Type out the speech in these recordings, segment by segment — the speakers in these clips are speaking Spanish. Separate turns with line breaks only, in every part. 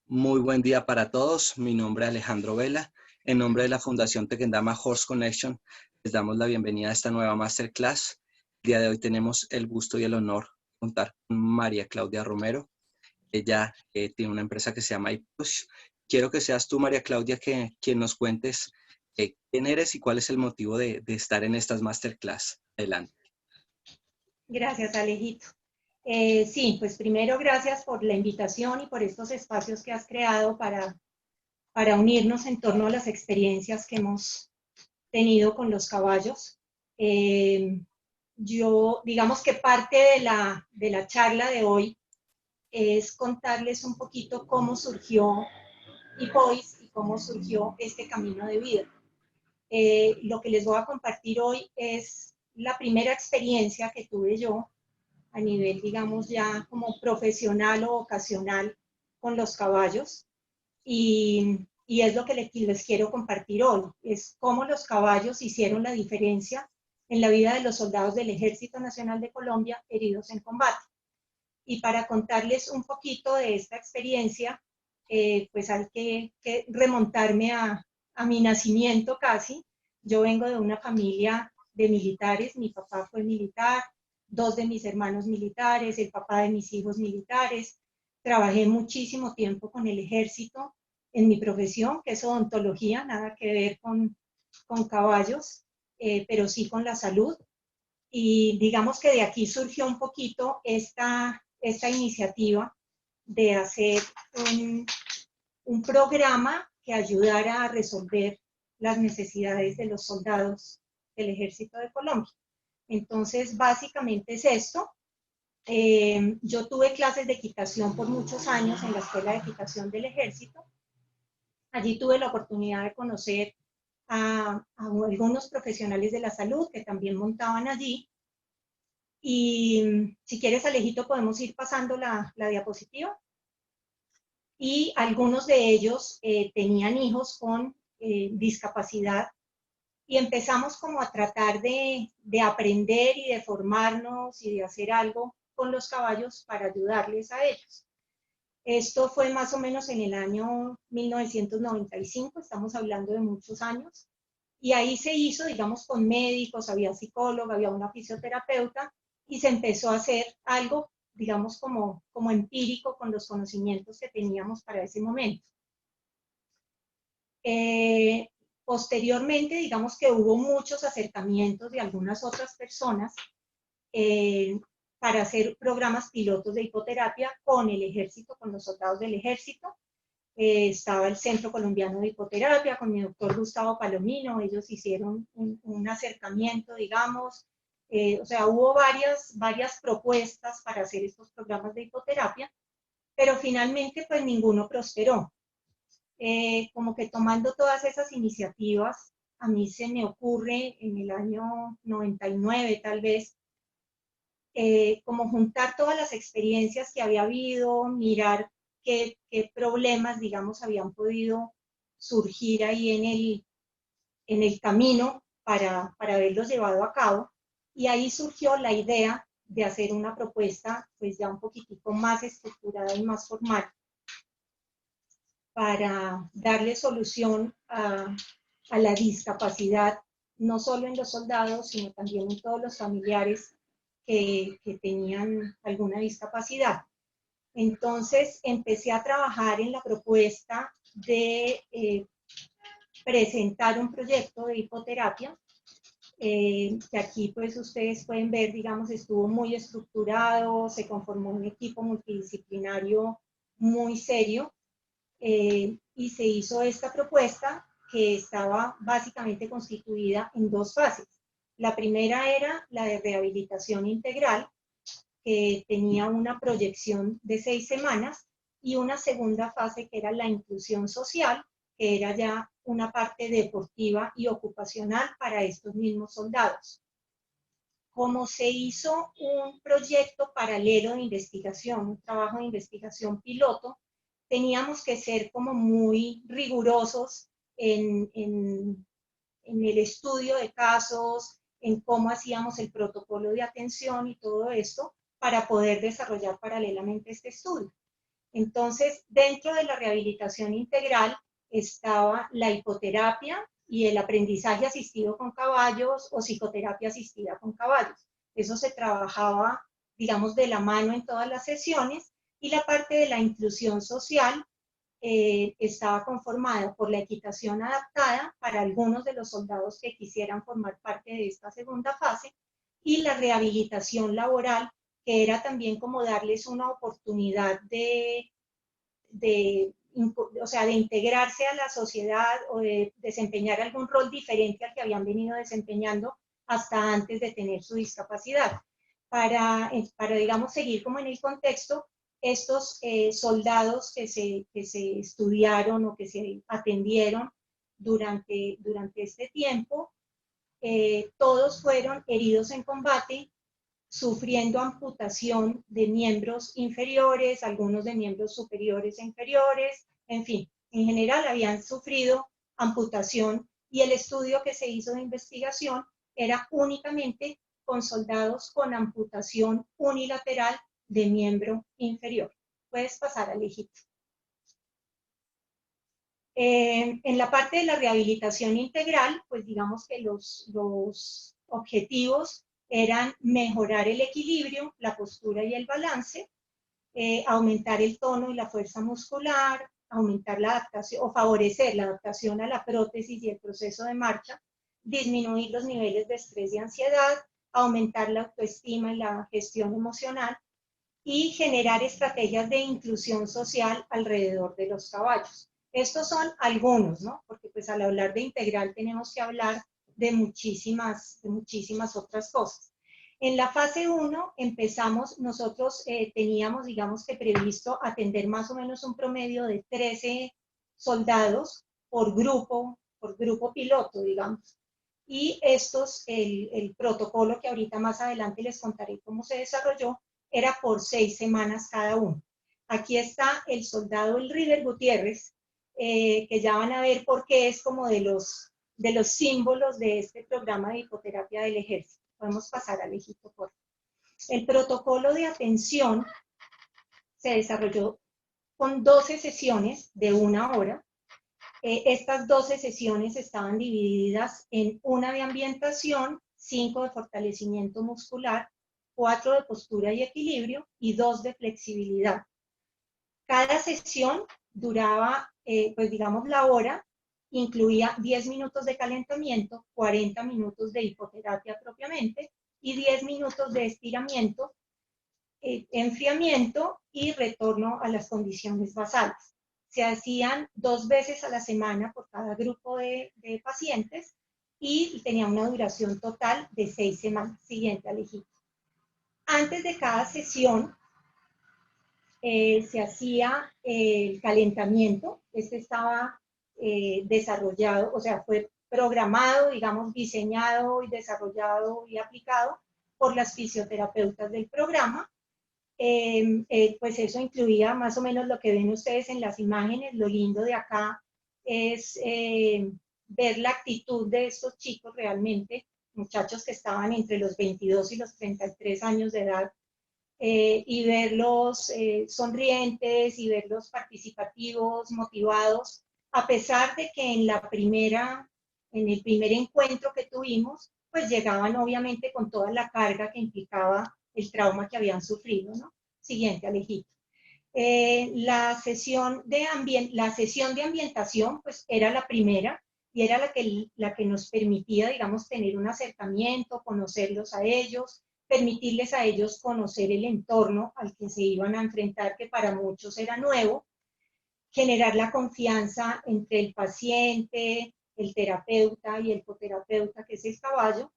Muy buen día para todos. Mi nombre es Alejandro Vela. En nombre de la Fundación Tequendama Horse Connection, les damos la bienvenida a esta nueva masterclass. El día de hoy tenemos el gusto y el honor de contar con María Claudia Romero. Ella tiene una empresa que se llama iPush. Quiero que seas tú, María Claudia, quien nos cuentes quién eres y cuál es el motivo de estar en estas masterclass. Adelante.
Gracias, Alejito. Sí, pues primero gracias por la invitación y por estos espacios que has creado para unirnos en torno a las experiencias que hemos tenido con los caballos. Digamos que parte de la charla de hoy es contarles un poquito cómo surgió ePoise y cómo surgió este camino de vida. Lo que les voy a compartir hoy es la primera experiencia que tuve yo a nivel, digamos, ya como profesional o ocasional con los caballos. Y es lo que les quiero compartir hoy, es cómo los caballos hicieron la diferencia en la vida de los soldados del Ejército Nacional de Colombia heridos en combate. Y para contarles un poquito de esta experiencia, pues hay que remontarme a mi nacimiento casi. Yo vengo de una familia de militares, mi papá fue militar, dos de mis hermanos militares, el papá de mis hijos militares. Trabajé muchísimo tiempo con el ejército en mi profesión, que es odontología, nada que ver con caballos, pero sí con la salud. Y digamos que de aquí surgió un poquito esta iniciativa de hacer un programa que ayudara a resolver las necesidades de los soldados del Ejército de Colombia. Entonces, básicamente es esto. Yo tuve clases de equitación por muchos años en la Escuela de Equitación del Ejército. Allí tuve la oportunidad de conocer a algunos profesionales de la salud que también montaban allí. Y si quieres, Alejito, podemos ir pasando la diapositiva. Y algunos de ellos tenían hijos con discapacidad y empezamos como a tratar de aprender y de formarnos y de hacer algo con los caballos para ayudarles a ellos. Esto fue más o menos en el año 1995, estamos hablando de muchos años, y ahí se hizo, digamos, con médicos, había psicólogo, había una fisioterapeuta, y se empezó a hacer algo, digamos, como empírico con los conocimientos que teníamos para ese momento. Posteriormente, digamos que hubo muchos acercamientos de algunas otras personas para hacer programas pilotos de hipoterapia con el ejército, con los soldados del ejército. Estaba el Centro Colombiano de Hipoterapia con mi doctor Gustavo Palomino, ellos hicieron un acercamiento, digamos, o sea, hubo varias propuestas para hacer estos programas de hipoterapia, pero finalmente pues ninguno prosperó. Como que tomando todas esas iniciativas, a mí se me ocurre en el año 99 tal vez, como juntar todas las experiencias que había habido, mirar qué problemas, digamos, habían podido surgir ahí en el camino para haberlos llevado a cabo. Y ahí surgió la idea de hacer una propuesta, pues ya un poquitico más estructurada y más formal, para darle solución a la discapacidad, no solo en los soldados, sino también en todos los familiares que tenían alguna discapacidad. Entonces empecé a trabajar en la propuesta de presentar un proyecto de hipoterapia, que aquí pues ustedes pueden ver, digamos, estuvo muy estructurado, se conformó un equipo multidisciplinario muy serio, y se hizo esta propuesta que estaba básicamente constituida en dos fases. La primera era la de rehabilitación integral, que tenía una proyección de 6 semanas, y una segunda fase que era la inclusión social, que era ya una parte deportiva y ocupacional para estos mismos soldados. Como se hizo un proyecto paralelo de investigación, un trabajo de investigación piloto, teníamos que ser como muy rigurosos en el estudio de casos, en cómo hacíamos el protocolo de atención y todo esto para poder desarrollar paralelamente este estudio. Entonces, dentro de la rehabilitación integral estaba la hipoterapia y el aprendizaje asistido con caballos o psicoterapia asistida con caballos. Eso se trabajaba, digamos, de la mano en todas las sesiones, y la parte de la inclusión social estaba conformada por la equitación adaptada para algunos de los soldados que quisieran formar parte de esta segunda fase, y la rehabilitación laboral, que era también como darles una oportunidad o sea, de integrarse a la sociedad o de desempeñar algún rol diferente al que habían venido desempeñando hasta antes de tener su discapacidad. Para digamos, seguir como en el contexto, estos soldados que se estudiaron o que se atendieron durante este tiempo, todos fueron heridos en combate, sufriendo amputación de miembros inferiores, algunos de miembros superiores e inferiores, en fin, en general habían sufrido amputación, y el estudio que se hizo de investigación era únicamente con soldados con amputación unilateral de miembro inferior. Puedes pasar, Alejito. En la parte de la rehabilitación integral, pues digamos que los objetivos eran mejorar el equilibrio, la postura y el balance, aumentar el tono y la fuerza muscular, aumentar la adaptación o favorecer la adaptación a la prótesis y el proceso de marcha, disminuir los niveles de estrés y ansiedad, aumentar la autoestima y la gestión emocional, y generar estrategias de inclusión social alrededor de los caballos. Estos son algunos, ¿no? Porque pues al hablar de integral tenemos que hablar de muchísimas otras cosas. En la fase 1 empezamos, nosotros teníamos, digamos que previsto atender más o menos un promedio de 13 soldados por grupo piloto, digamos. Y estos, el protocolo que ahorita más adelante les contaré cómo se desarrolló, era por 6 semanas cada uno. Aquí está el soldado El River Gutiérrez, que ya van a ver por qué es como de los símbolos de este programa de hipoterapia del ejército. Podemos pasar, Alejito, por favor. El protocolo de atención se desarrolló con 12 sesiones de 1 hora. Estas 12 sesiones estaban divididas en 1 de ambientación, 5 de fortalecimiento muscular, 4 de postura y equilibrio y 2 de flexibilidad. Cada sesión duraba, pues digamos, la hora, incluía 10 minutos de calentamiento, 40 minutos de hipoterapia propiamente y 10 minutos de estiramiento, enfriamiento y retorno a las condiciones basales. Se hacían 2 veces a la semana por cada grupo de pacientes y tenía una duración total de 6 semanas. Siguiente, Alejito. Antes de cada sesión se hacía el calentamiento. Este estaba desarrollado, o sea, fue programado, digamos, diseñado y desarrollado y aplicado por las fisioterapeutas del programa. Pues eso incluía más o menos lo que ven ustedes en las imágenes. Lo lindo de acá es ver la actitud de estos chicos realmente, muchachos que estaban entre los 22 y los 33 años de edad, y verlos sonrientes y verlos participativos, motivados, a pesar de que en el primer encuentro que tuvimos, pues llegaban obviamente con toda la carga que implicaba el trauma que habían sufrido, ¿no? Siguiente, Alejito. La sesión de ambientación, pues era la primera y era la que nos permitía, digamos, tener un acercamiento, conocerlos a ellos, permitirles a ellos conocer el entorno al que se iban a enfrentar, que para muchos era nuevo, generar la confianza entre el paciente, el terapeuta y el coterapeuta, que es el caballo.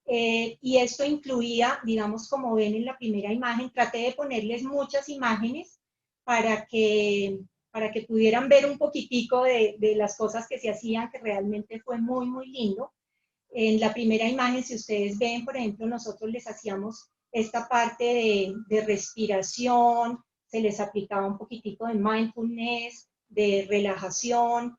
Y esto incluía, digamos, como ven en la primera imagen, traté de ponerles muchas imágenes para que pudieran ver un poquitico de las cosas que se hacían, que realmente fue muy, muy lindo. En la primera imagen, si ustedes ven, por ejemplo, nosotros les hacíamos esta parte de respiración, se les aplicaba un poquitico de mindfulness, de relajación.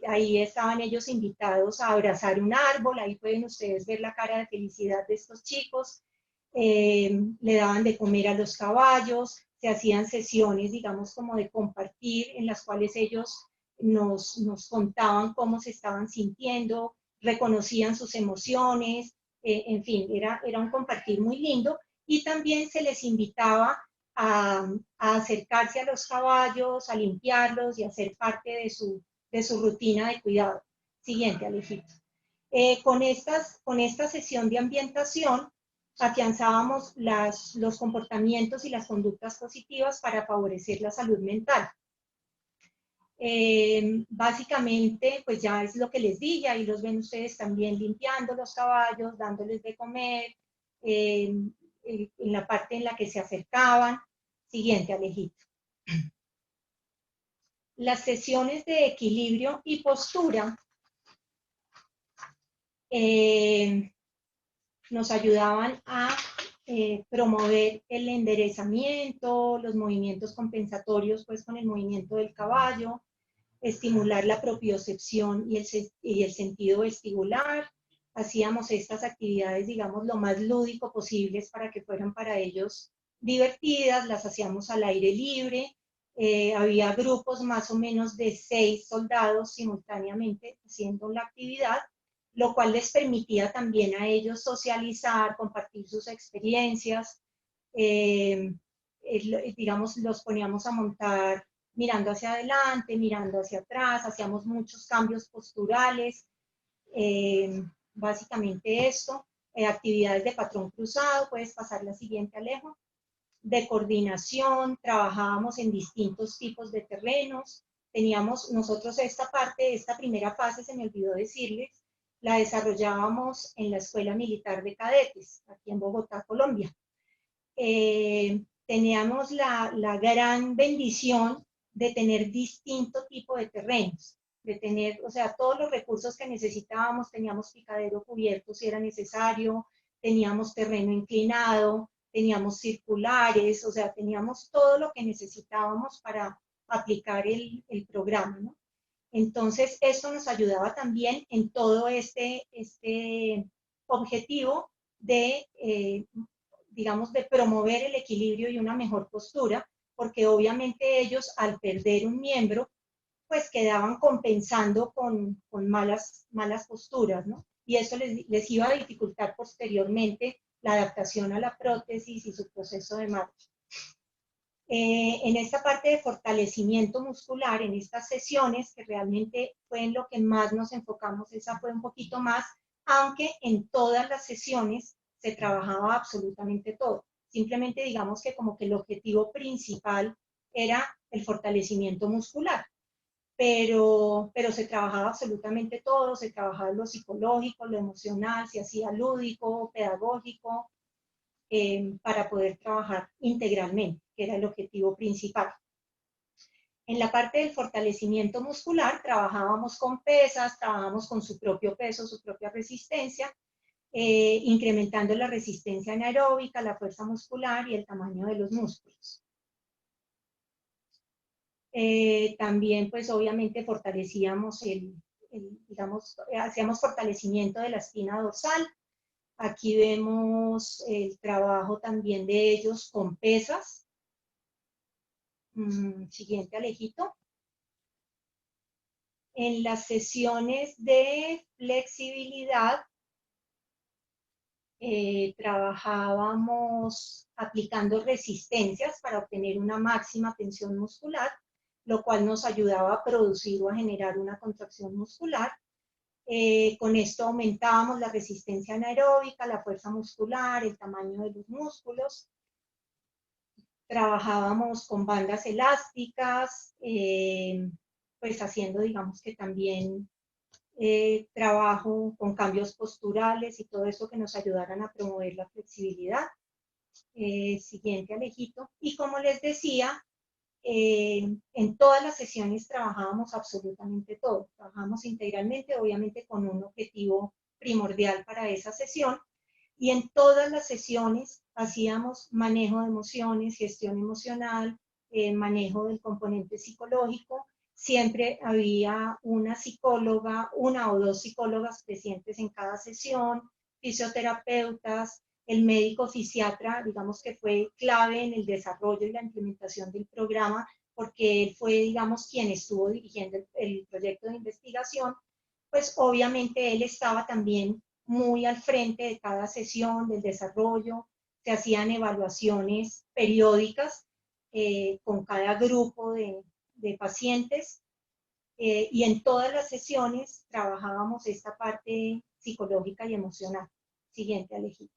Ahí estaban ellos invitados a abrazar un árbol, ahí pueden ustedes ver la cara de felicidad de estos chicos. Le daban de comer a los caballos, se hacían sesiones, digamos, como de compartir, en las cuales ellos nos contaban cómo se estaban sintiendo, reconocían sus emociones, en fin, era un compartir muy lindo. Y también se les invitaba a acercarse a los caballos, a limpiarlos y a ser parte de su rutina de cuidado. Siguiente, Alejito. Con esta sesión de ambientación, afianzábamos los comportamientos y las conductas positivas para favorecer la salud mental. Básicamente, pues ya es lo que les di, y ahí los ven ustedes también limpiando los caballos, dándoles de comer, en la parte en la que se acercaban. Siguiente, Alejito. Las sesiones de equilibrio y postura nos ayudaban a promover el enderezamiento, los movimientos compensatorios pues con el movimiento del caballo, estimular la propiocepción y el sentido vestibular. Hacíamos estas actividades, digamos, lo más lúdico posibles para que fueran para ellos divertidas, las hacíamos al aire libre, había grupos más o menos de 6 soldados simultáneamente haciendo la actividad, lo cual les permitía también a ellos socializar, compartir sus experiencias, digamos, los poníamos a montar mirando hacia adelante, mirando hacia atrás, hacíamos muchos cambios posturales, básicamente esto, actividades de patrón cruzado, puedes pasar la siguiente, Alejo, de coordinación, trabajábamos en distintos tipos de terrenos, teníamos nosotros esta primera fase, se me olvidó decirles, la desarrollábamos en la Escuela Militar de Cadetes, aquí en Bogotá, Colombia. Teníamos la gran bendición de tener distinto tipo de terrenos, de tener, o sea, todos los recursos que necesitábamos, teníamos picadero cubierto si era necesario, teníamos terreno inclinado, teníamos circulares, o sea, teníamos todo lo que necesitábamos para aplicar el programa, ¿no? Entonces, esto nos ayudaba también en todo este objetivo de, digamos, de promover el equilibrio y una mejor postura, porque obviamente ellos al perder un miembro, pues quedaban compensando con malas posturas, ¿no? Y eso les iba a dificultar posteriormente la adaptación a la prótesis y su proceso de marcha. En esta parte de fortalecimiento muscular, en estas sesiones, que realmente fue en lo que más nos enfocamos, esa fue un poquito más, aunque en todas las sesiones se trabajaba absolutamente todo. Simplemente digamos que como que el objetivo principal era el fortalecimiento muscular, pero se trabajaba absolutamente todo, se trabajaba lo psicológico, lo emocional, se hacía lúdico, pedagógico, para poder trabajar integralmente, que era el objetivo principal. En la parte del fortalecimiento muscular trabajábamos con pesas, trabajábamos con su propio peso, su propia resistencia, incrementando la resistencia anaeróbica, la fuerza muscular y el tamaño de los músculos. También, pues obviamente fortalecíamos digamos, hacíamos fortalecimiento de la espina dorsal. Aquí vemos el trabajo también de ellos con pesas. Siguiente, Alejito. En las sesiones de flexibilidad, trabajábamos aplicando resistencias para obtener una máxima tensión muscular, lo cual nos ayudaba a producir o a generar una contracción muscular. Con esto aumentábamos la resistencia anaeróbica, la fuerza muscular, el tamaño de los músculos. Trabajábamos con bandas elásticas, pues haciendo, digamos que también trabajo con cambios posturales y todo eso que nos ayudaran a promover la flexibilidad. Siguiente, Alejito. Y como les decía, en todas las sesiones trabajábamos absolutamente todo, trabajamos integralmente, obviamente con un objetivo primordial para esa sesión, y en todas las sesiones hacíamos manejo de emociones, gestión emocional, manejo del componente psicológico. Siempre había una psicóloga, una o dos psicólogas presentes en cada sesión, fisioterapeutas, el médico fisiatra, digamos que fue clave en el desarrollo y la implementación del programa, porque él fue, digamos, quien estuvo dirigiendo el proyecto de investigación, pues obviamente él estaba también muy al frente de cada sesión, del desarrollo, se hacían evaluaciones periódicas con cada grupo de pacientes y en todas las sesiones trabajábamos esta parte psicológica y emocional. Siguiente, Alejito.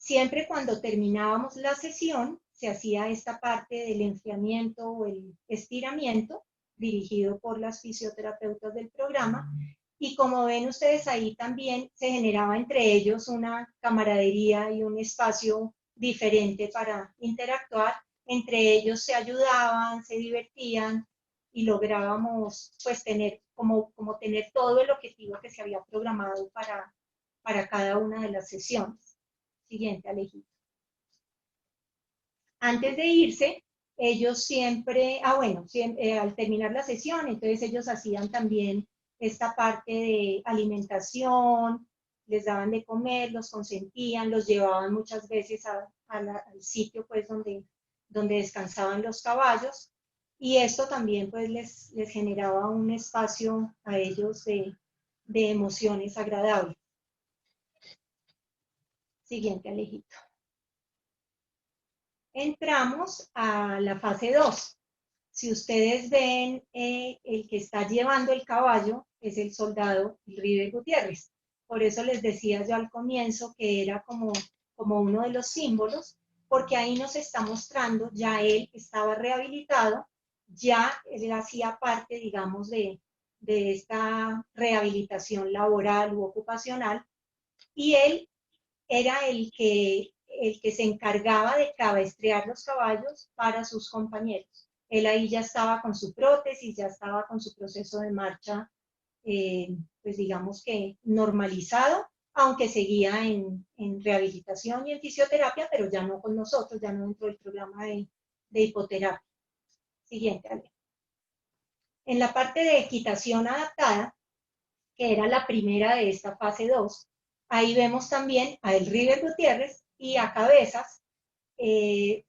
Siempre cuando terminábamos la sesión, se hacía esta parte del enfriamiento o el estiramiento, dirigido por las fisioterapeutas del programa, y como ven ustedes ahí también se generaba entre ellos una camaradería y un espacio diferente para interactuar. Entre ellos se ayudaban, se divertían y lográbamos pues tener tener todo el objetivo que se había programado para cada una de las sesiones. Siguiente, Alejito. Antes de irse, ellos siempre, al terminar la sesión, entonces ellos hacían también esta parte de alimentación, les daban de comer, los consentían, los llevaban muchas veces al sitio pues donde descansaban los caballos, y esto también pues les generaba un espacio a ellos de emociones agradables. Siguiente, Alejito. Entramos a la fase 2. Si ustedes ven, el que está llevando el caballo es el soldado River Gutiérrez. Por eso les decía yo al comienzo que era como uno de los símbolos, porque ahí nos está mostrando, ya él estaba rehabilitado, ya él hacía parte, digamos, de esta rehabilitación laboral u ocupacional, y él era el que se encargaba de cabestrear los caballos para sus compañeros. Él ahí ya estaba con su prótesis, ya estaba con su proceso de marcha, pues digamos que normalizado, aunque seguía en rehabilitación y en fisioterapia, pero ya no con nosotros, ya no dentro del programa de hipoterapia. Siguiente, Ale. En la parte de equitación adaptada, que era la primera de esta fase 2, ahí vemos también a El River Gutiérrez y a Cabezas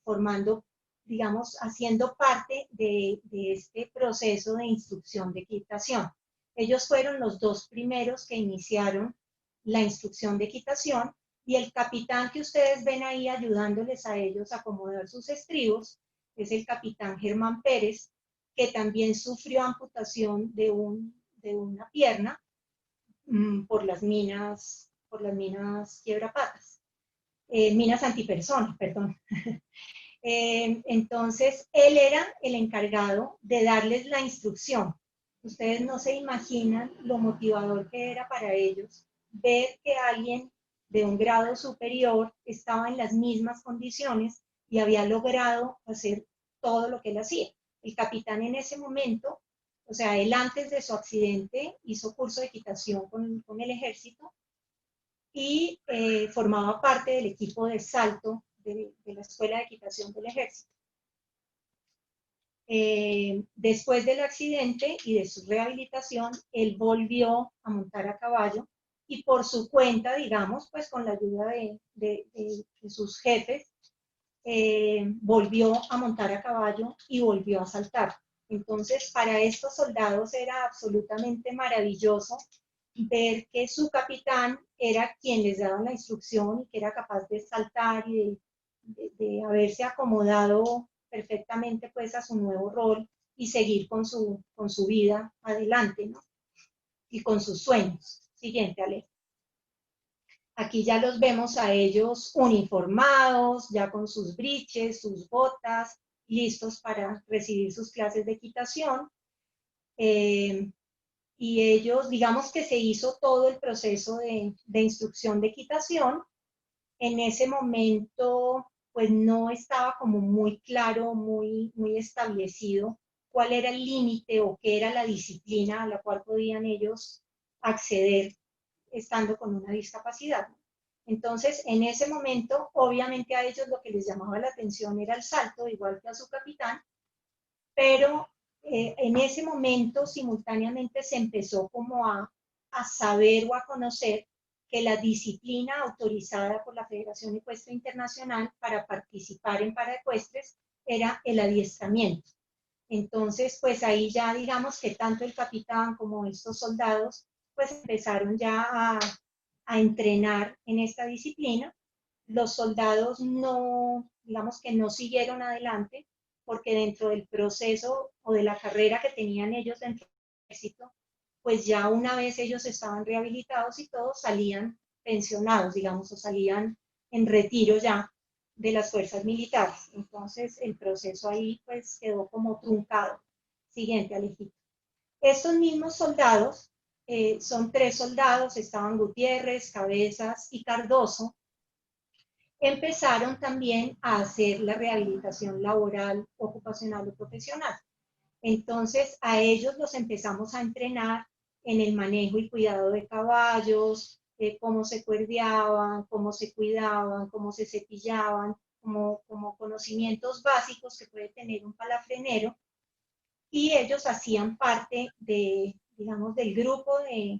formando, digamos, haciendo parte de este proceso de instrucción de equitación. Ellos fueron los dos primeros que iniciaron la instrucción de equitación, y el capitán que ustedes ven ahí ayudándoles a ellos a acomodar sus estribos es el capitán Germán Pérez, que también sufrió amputación de una pierna por las minas quiebrapatas, minas antipersona, perdón. Entonces, él era el encargado de darles la instrucción. Ustedes no se imaginan lo motivador que era para ellos ver que alguien de un grado superior estaba en las mismas condiciones y había logrado hacer todo lo que él hacía. El capitán en ese momento, o sea, él antes de su accidente hizo curso de equitación con el ejército y formaba parte del equipo de salto de la Escuela de Equitación del Ejército. Después del accidente y de su rehabilitación, él volvió a montar a caballo y por su cuenta, digamos, pues con la ayuda de sus jefes, volvió a montar a caballo y volvió a saltar. Entonces, para estos soldados era absolutamente maravilloso ver que su capitán era quien les daba la instrucción y que era capaz de saltar y de haberse acomodado perfectamente pues a su nuevo rol y seguir con su vida adelante, ¿no? Y con sus sueños. Siguiente, Ale. Aquí ya los vemos a ellos uniformados, ya con sus briches, sus botas, listos para recibir sus clases de equitación. Y ellos, digamos que se hizo todo el proceso de instrucción de equitación. En ese momento, pues no estaba como muy claro, muy establecido cuál era el límite o qué era la disciplina a la cual podían ellos acceder estando con una discapacidad. Entonces, en ese momento, obviamente a ellos lo que les llamaba la atención era el salto, igual que a su capitán, pero en ese momento simultáneamente se empezó como a saber o a conocer que la disciplina autorizada por la Federación Ecuestre Internacional para participar en paraecuestres era el adiestramiento. Entonces, pues ahí ya digamos que tanto el capitán como estos soldados, pues empezaron ya a entrenar en esta disciplina. Los soldados no, digamos que no siguieron adelante, porque dentro del proceso o de la carrera que tenían ellos dentro del ejército, pues ya una vez ellos estaban rehabilitados y todos salían pensionados, digamos, o salían en retiro ya de las fuerzas militares. Entonces el proceso ahí pues quedó como truncado. Siguiente, Alejito. Estos mismos soldados, son 3 soldados, estaban Gutiérrez, Cabezas y Cardoso, empezaron también a hacer la rehabilitación laboral, ocupacional o profesional. Entonces, a ellos los empezamos a entrenar en el manejo y cuidado de caballos, cómo se cuerdeaban, cómo se cuidaban, cómo se cepillaban, como conocimientos básicos que puede tener un palafrenero. Y ellos hacían parte de, digamos, del grupo de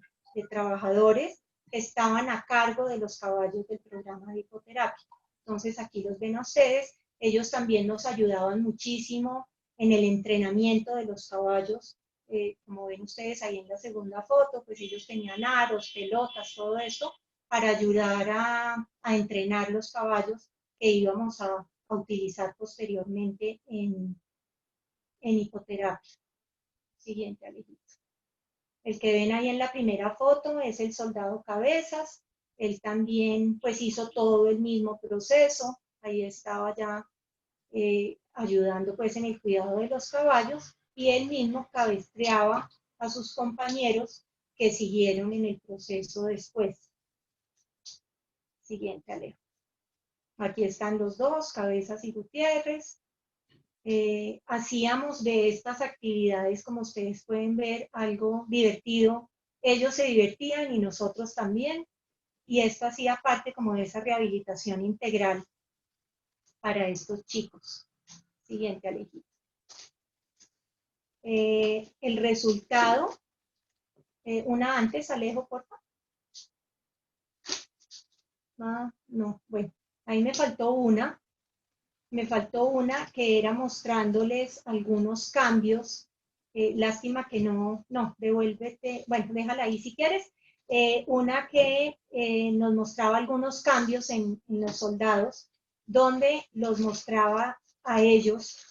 trabajadores que estaban a cargo de los caballos del programa de hipoterapia. Entonces, aquí los ven a ustedes. Ellos también nos ayudaban muchísimo en el entrenamiento de los caballos. Como ven ustedes ahí en la segunda foto, pues ellos tenían aros, pelotas, todo esto, para ayudar a entrenar los caballos que íbamos a utilizar posteriormente en hipoterapia. Siguiente, Alejito. El que ven ahí en la primera foto es el soldado Cabezas. Él también pues hizo todo el mismo proceso. Ahí estaba ya ayudando pues en el cuidado de los caballos y él mismo cabestreaba a sus compañeros que siguieron en el proceso después. Siguiente, Alejo. Aquí están los dos, Cabezas y Gutiérrez. Hacíamos de estas actividades, como ustedes pueden ver, algo divertido. Ellos se divertían y nosotros también. Y esto hacía parte como de esa rehabilitación integral para estos chicos. Siguiente, Alejito. El resultado, una antes, Alejo, por favor. Ah, no, bueno, ahí me faltó una que era mostrándoles algunos cambios. Lástima que no, devuélvete, bueno, déjala ahí si quieres. Una que nos mostraba algunos cambios en los soldados, donde los mostraba a ellos.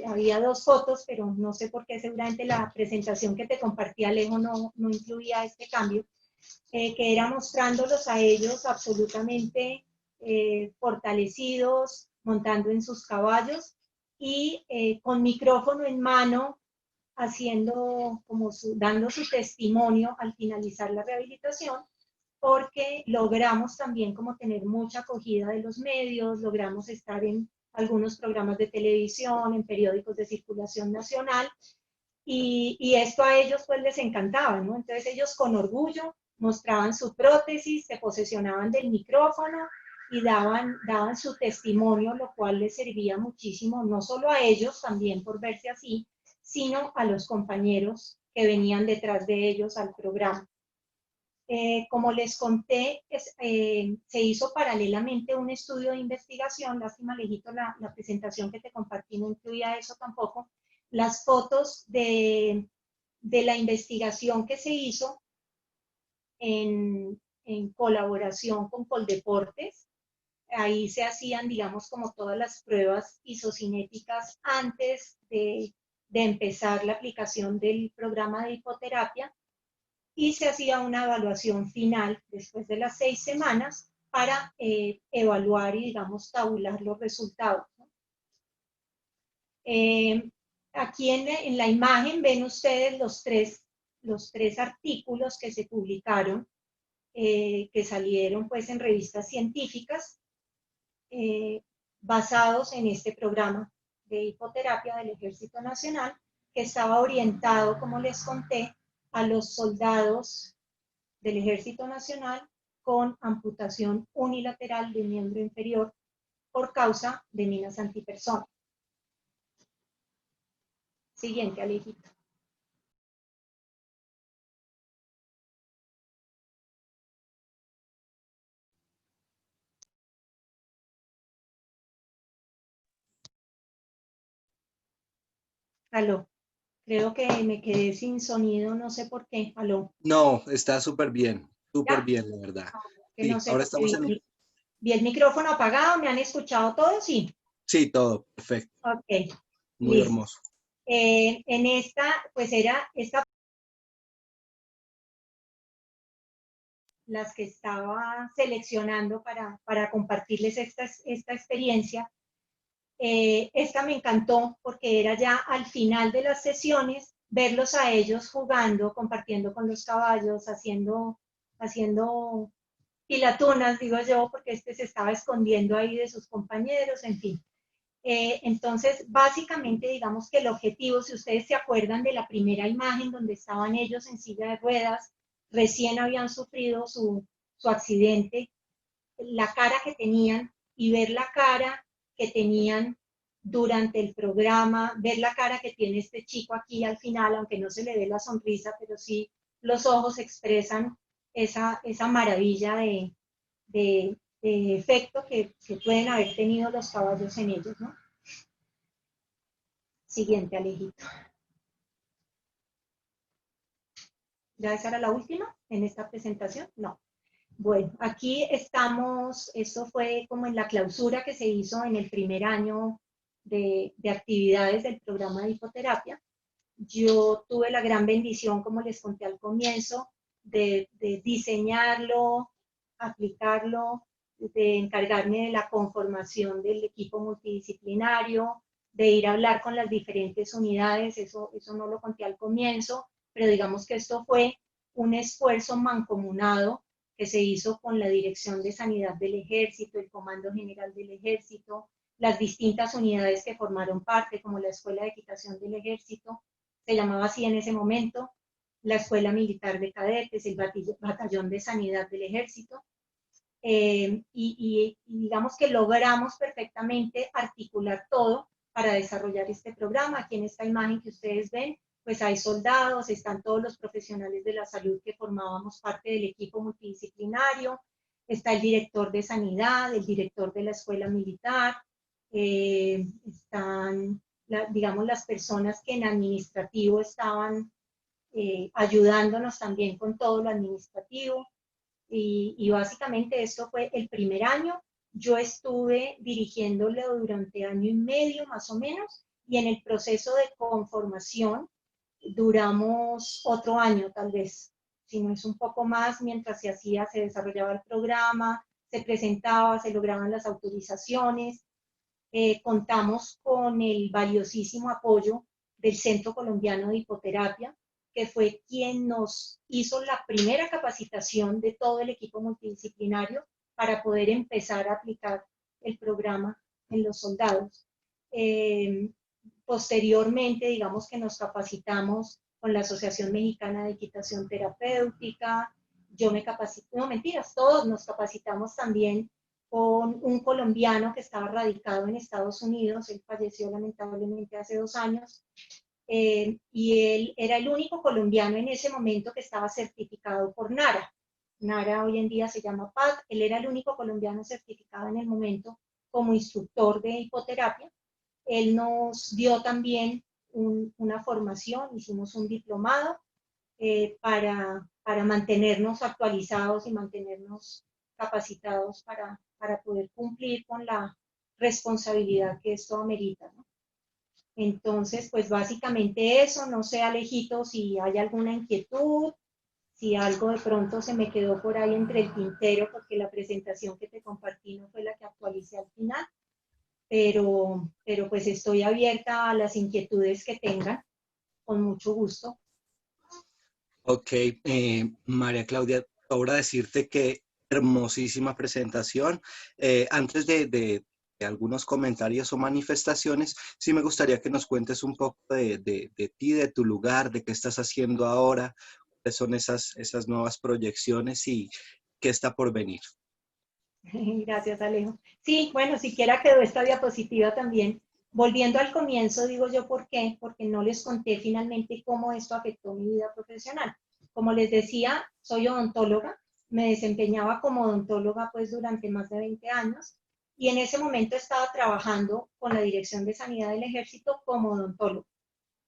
Había 2 fotos, pero no sé por qué, seguramente la presentación que te compartí, Alejo, no incluía este cambio, que era mostrándolos a ellos absolutamente fortalecidos, montando en sus caballos y con micrófono en mano, haciendo como dando su testimonio al finalizar la rehabilitación, porque logramos también como tener mucha acogida de los medios, logramos estar en algunos programas de televisión, en periódicos de circulación nacional, y esto a ellos pues les encantaba, ¿no? Entonces ellos con orgullo mostraban su prótesis, se posesionaban del micrófono y daban su testimonio, lo cual les servía muchísimo, no solo a ellos también por verse así, sino a los compañeros que venían detrás de ellos al programa. Como les conté, se hizo paralelamente un estudio de investigación. Lástima, Alejito, la presentación que te compartí no incluía eso tampoco. Las fotos de la investigación que se hizo en colaboración con Coldeportes. Ahí se hacían, digamos, como todas las pruebas isocinéticas antes de empezar la aplicación del programa de hipoterapia, y se hacía una evaluación final después de las 6 semanas para evaluar y, digamos, tabular los resultados, ¿no? Aquí en la imagen ven ustedes los tres artículos que se publicaron, que salieron pues en revistas científicas, basados en este programa de hipoterapia del Ejército Nacional, que estaba orientado, como les conté, a los soldados del Ejército Nacional con amputación unilateral de miembro inferior por causa de minas antipersona. Siguiente, Alejito. Aló. Creo que me quedé sin sonido, no sé por qué. Aló.
No, está súper
¿Ya?
bien, la verdad.
No, que no
Sí,
sé
ahora
por qué
estamos en...
vi el micrófono apagado. ¿Me han escuchado todos? Sí.
Sí, todo, perfecto,
Ok,
muy
listo.
hermoso.
En esta, pues era esta las que estaba seleccionando para compartirles esta experiencia. Esta me encantó porque era ya al final de las sesiones verlos a ellos jugando, compartiendo con los caballos, haciendo pilatunas, digo yo, porque este se estaba escondiendo ahí de sus compañeros, en fin. Entonces, básicamente, digamos que el objetivo, si ustedes se acuerdan de la primera imagen donde estaban ellos en silla de ruedas, recién habían sufrido su accidente, la cara que tenían y ver la cara que tenían durante el programa, ver la cara que tiene este chico aquí al final, aunque no se le ve la sonrisa, pero sí los ojos expresan esa maravilla de efecto que pueden haber tenido los caballos en ellos, ¿no? Siguiente, Alejito. ¿Ya esa era la última en esta presentación? No. Bueno, aquí estamos, esto fue como en la clausura que se hizo en el primer año de actividades del programa de hipoterapia. Yo tuve la gran bendición, como les conté al comienzo, de diseñarlo, aplicarlo, de encargarme de la conformación del equipo multidisciplinario, de ir a hablar con las diferentes unidades, eso no lo conté al comienzo, pero digamos que esto fue un esfuerzo mancomunado que se hizo con la Dirección de Sanidad del Ejército, el Comando General del Ejército, las distintas unidades que formaron parte, como la Escuela de Equitación del Ejército, se llamaba así en ese momento, la Escuela Militar de Cadetes, el Batallón de Sanidad del Ejército, y digamos que logramos perfectamente articular todo para desarrollar este programa. Aquí en esta imagen que ustedes ven, pues hay soldados, están todos los profesionales de la salud que formábamos parte del equipo multidisciplinario, está el director de sanidad, el director de la escuela militar, están, digamos, las personas que en administrativo estaban ayudándonos también con todo lo administrativo. Y básicamente esto fue el primer año. Yo estuve dirigiéndolo durante año y medio más o menos, y en el proceso de conformación duramos otro año tal vez, si no es un poco más, mientras se desarrollaba el programa, se presentaba, se lograban las autorizaciones. Contamos con el valiosísimo apoyo del Centro Colombiano de Hipoterapia, que fue quien nos hizo la primera capacitación de todo el equipo multidisciplinario para poder empezar a aplicar el programa en los soldados. Posteriormente, digamos que nos capacitamos con la Asociación Mexicana de Equitación Terapéutica, yo me capacité, no mentiras, todos nos capacitamos también con un colombiano que estaba radicado en Estados Unidos, él falleció lamentablemente hace 2 años, y él era el único colombiano en ese momento que estaba certificado por NARA. NARA hoy en día se llama PAD, él era el único colombiano certificado en el momento como instructor de hipoterapia. Él nos dio también una formación, hicimos un diplomado para mantenernos actualizados y mantenernos capacitados para poder cumplir con la responsabilidad que esto amerita, ¿no? Entonces, pues básicamente eso, no sé, Alejito, si hay alguna inquietud, si algo de pronto se me quedó por ahí entre el tintero, porque la presentación que te compartí no fue la que actualicé al final, pero pues estoy abierta a las inquietudes que tengan, con mucho gusto.
Ok, María Claudia, ahora decirte que hermosísima presentación. Antes de algunos comentarios o manifestaciones, sí me gustaría que nos cuentes un poco de ti, de tu lugar, de qué estás haciendo ahora, cuáles son esas nuevas proyecciones y qué está por venir.
Gracias, Alejo. Sí, bueno, siquiera quedó esta diapositiva también. Volviendo al comienzo, digo yo, ¿por qué? Porque no les conté finalmente cómo esto afectó mi vida profesional. Como les decía, soy odontóloga, me desempeñaba como odontóloga pues durante más de 20 años y en ese momento estaba trabajando con la Dirección de Sanidad del Ejército como odontóloga.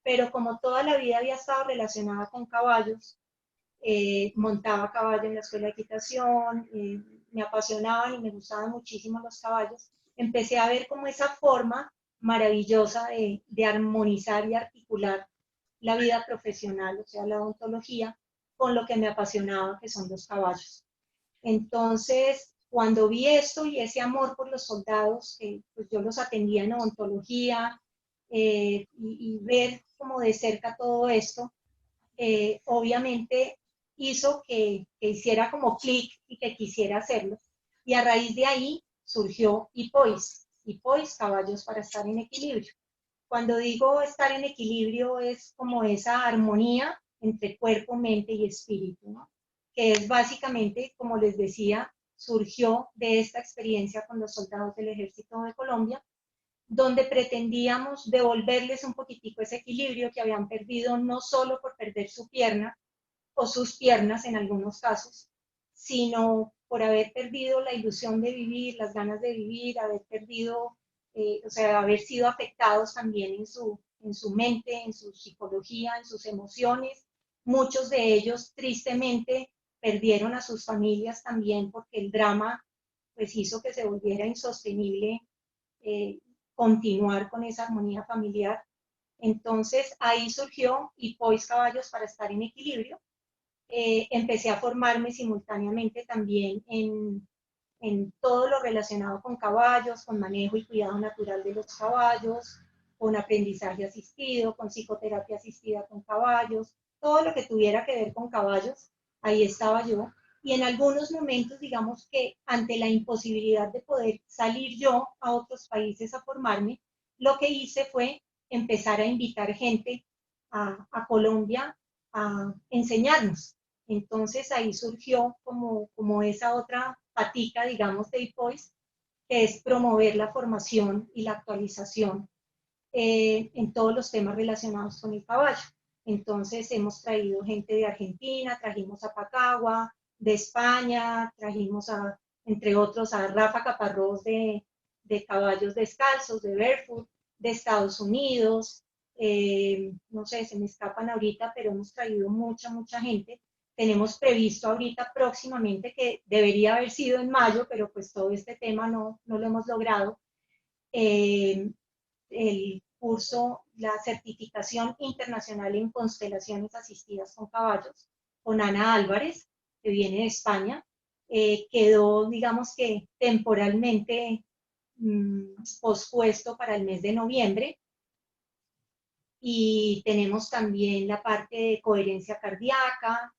pero como toda la vida había estado relacionada con caballos, montaba caballo en la escuela de equitación, me apasionaban y me gustaban muchísimo los caballos, empecé a ver como esa forma maravillosa de armonizar y articular la vida profesional, o sea, la odontología, con lo que me apasionaba, que son los caballos. Entonces, cuando vi esto y ese amor por los soldados, pues yo los atendía en odontología, y ver como de cerca todo esto, obviamente hizo que hiciera como clic y que quisiera hacerlo. Y a raíz de ahí surgió IPOIS, Caballos para Estar en Equilibrio. Cuando digo estar en equilibrio es como esa armonía entre cuerpo, mente y espíritu, ¿no? Que es básicamente, como les decía, surgió de esta experiencia con los soldados del Ejército de Colombia, donde pretendíamos devolverles un poquitico ese equilibrio que habían perdido, no solo por perder su pierna o sus piernas en algunos casos, sino por haber perdido la ilusión de vivir, las ganas de vivir, haber perdido, o sea, haber sido afectados también en su mente, en su psicología, en sus emociones. Muchos de ellos, tristemente, perdieron a sus familias también porque el drama pues hizo que se volviera insostenible, eh, continuar con esa armonía familiar. Entonces ahí surgió IPOIS Caballos para Estar en Equilibrio. Empecé a formarme simultáneamente también en todo lo relacionado con caballos, con manejo y cuidado natural de los caballos, con aprendizaje asistido, con psicoterapia asistida con caballos, todo lo que tuviera que ver con caballos, ahí estaba yo. Y en algunos momentos, digamos que ante la imposibilidad de poder salir yo a otros países a formarme, lo que hice fue empezar a invitar gente a Colombia a enseñarnos. Entonces ahí surgió como esa otra patica, digamos, de IPOIS, que es promover la formación y la actualización, en todos los temas relacionados con el caballo. Entonces hemos traído gente de Argentina, trajimos a Pacagua, de España, trajimos entre otros a Rafa Caparrós de Caballos Descalzos, de Barefoot, de Estados Unidos, no sé, se me escapan ahorita, pero hemos traído mucha gente. Tenemos previsto ahorita próximamente, que debería haber sido en mayo, pero pues todo este tema no lo hemos logrado, eh, el curso, la certificación internacional en constelaciones asistidas con caballos, con Ana Álvarez, que viene de España. Quedó, digamos que temporalmente pospuesto para el mes de noviembre. Y tenemos también la parte de coherencia cardíaca.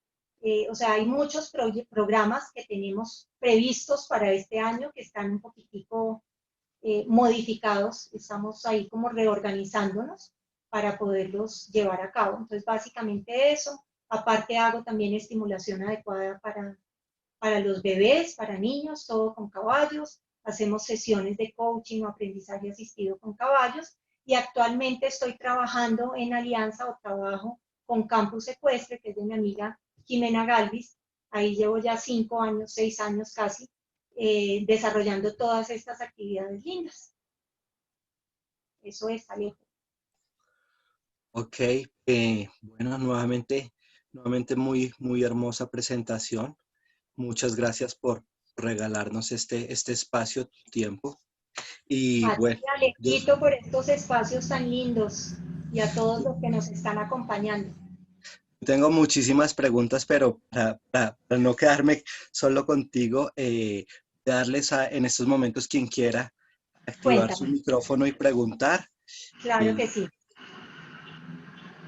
O sea, hay muchos programas que tenemos previstos para este año que están un poquitico modificados. Estamos ahí como reorganizándonos para poderlos llevar a cabo. Entonces, básicamente eso. Aparte hago también estimulación adecuada para los bebés, para niños, todo con caballos. Hacemos sesiones de coaching o aprendizaje asistido con caballos. Y actualmente estoy trabajando en alianza o trabajo con Campus Ecuestre, que es de mi amiga Jimena Galvis. Ahí llevo ya 5 años, 6 años casi, desarrollando todas estas actividades lindas. Eso es, Alejo.
Ok, bueno, nuevamente muy hermosa presentación. Muchas gracias por regalarnos este espacio, tu tiempo. Y
A ti,
bueno, yo
Alejito, por estos espacios tan lindos y a todos los que nos están acompañando.
tengo muchísimas preguntas, pero para no quedarme solo contigo, darles en estos momentos quien quiera activar su
Cuéntame.
micrófono y preguntar.
Claro que
Y
sí.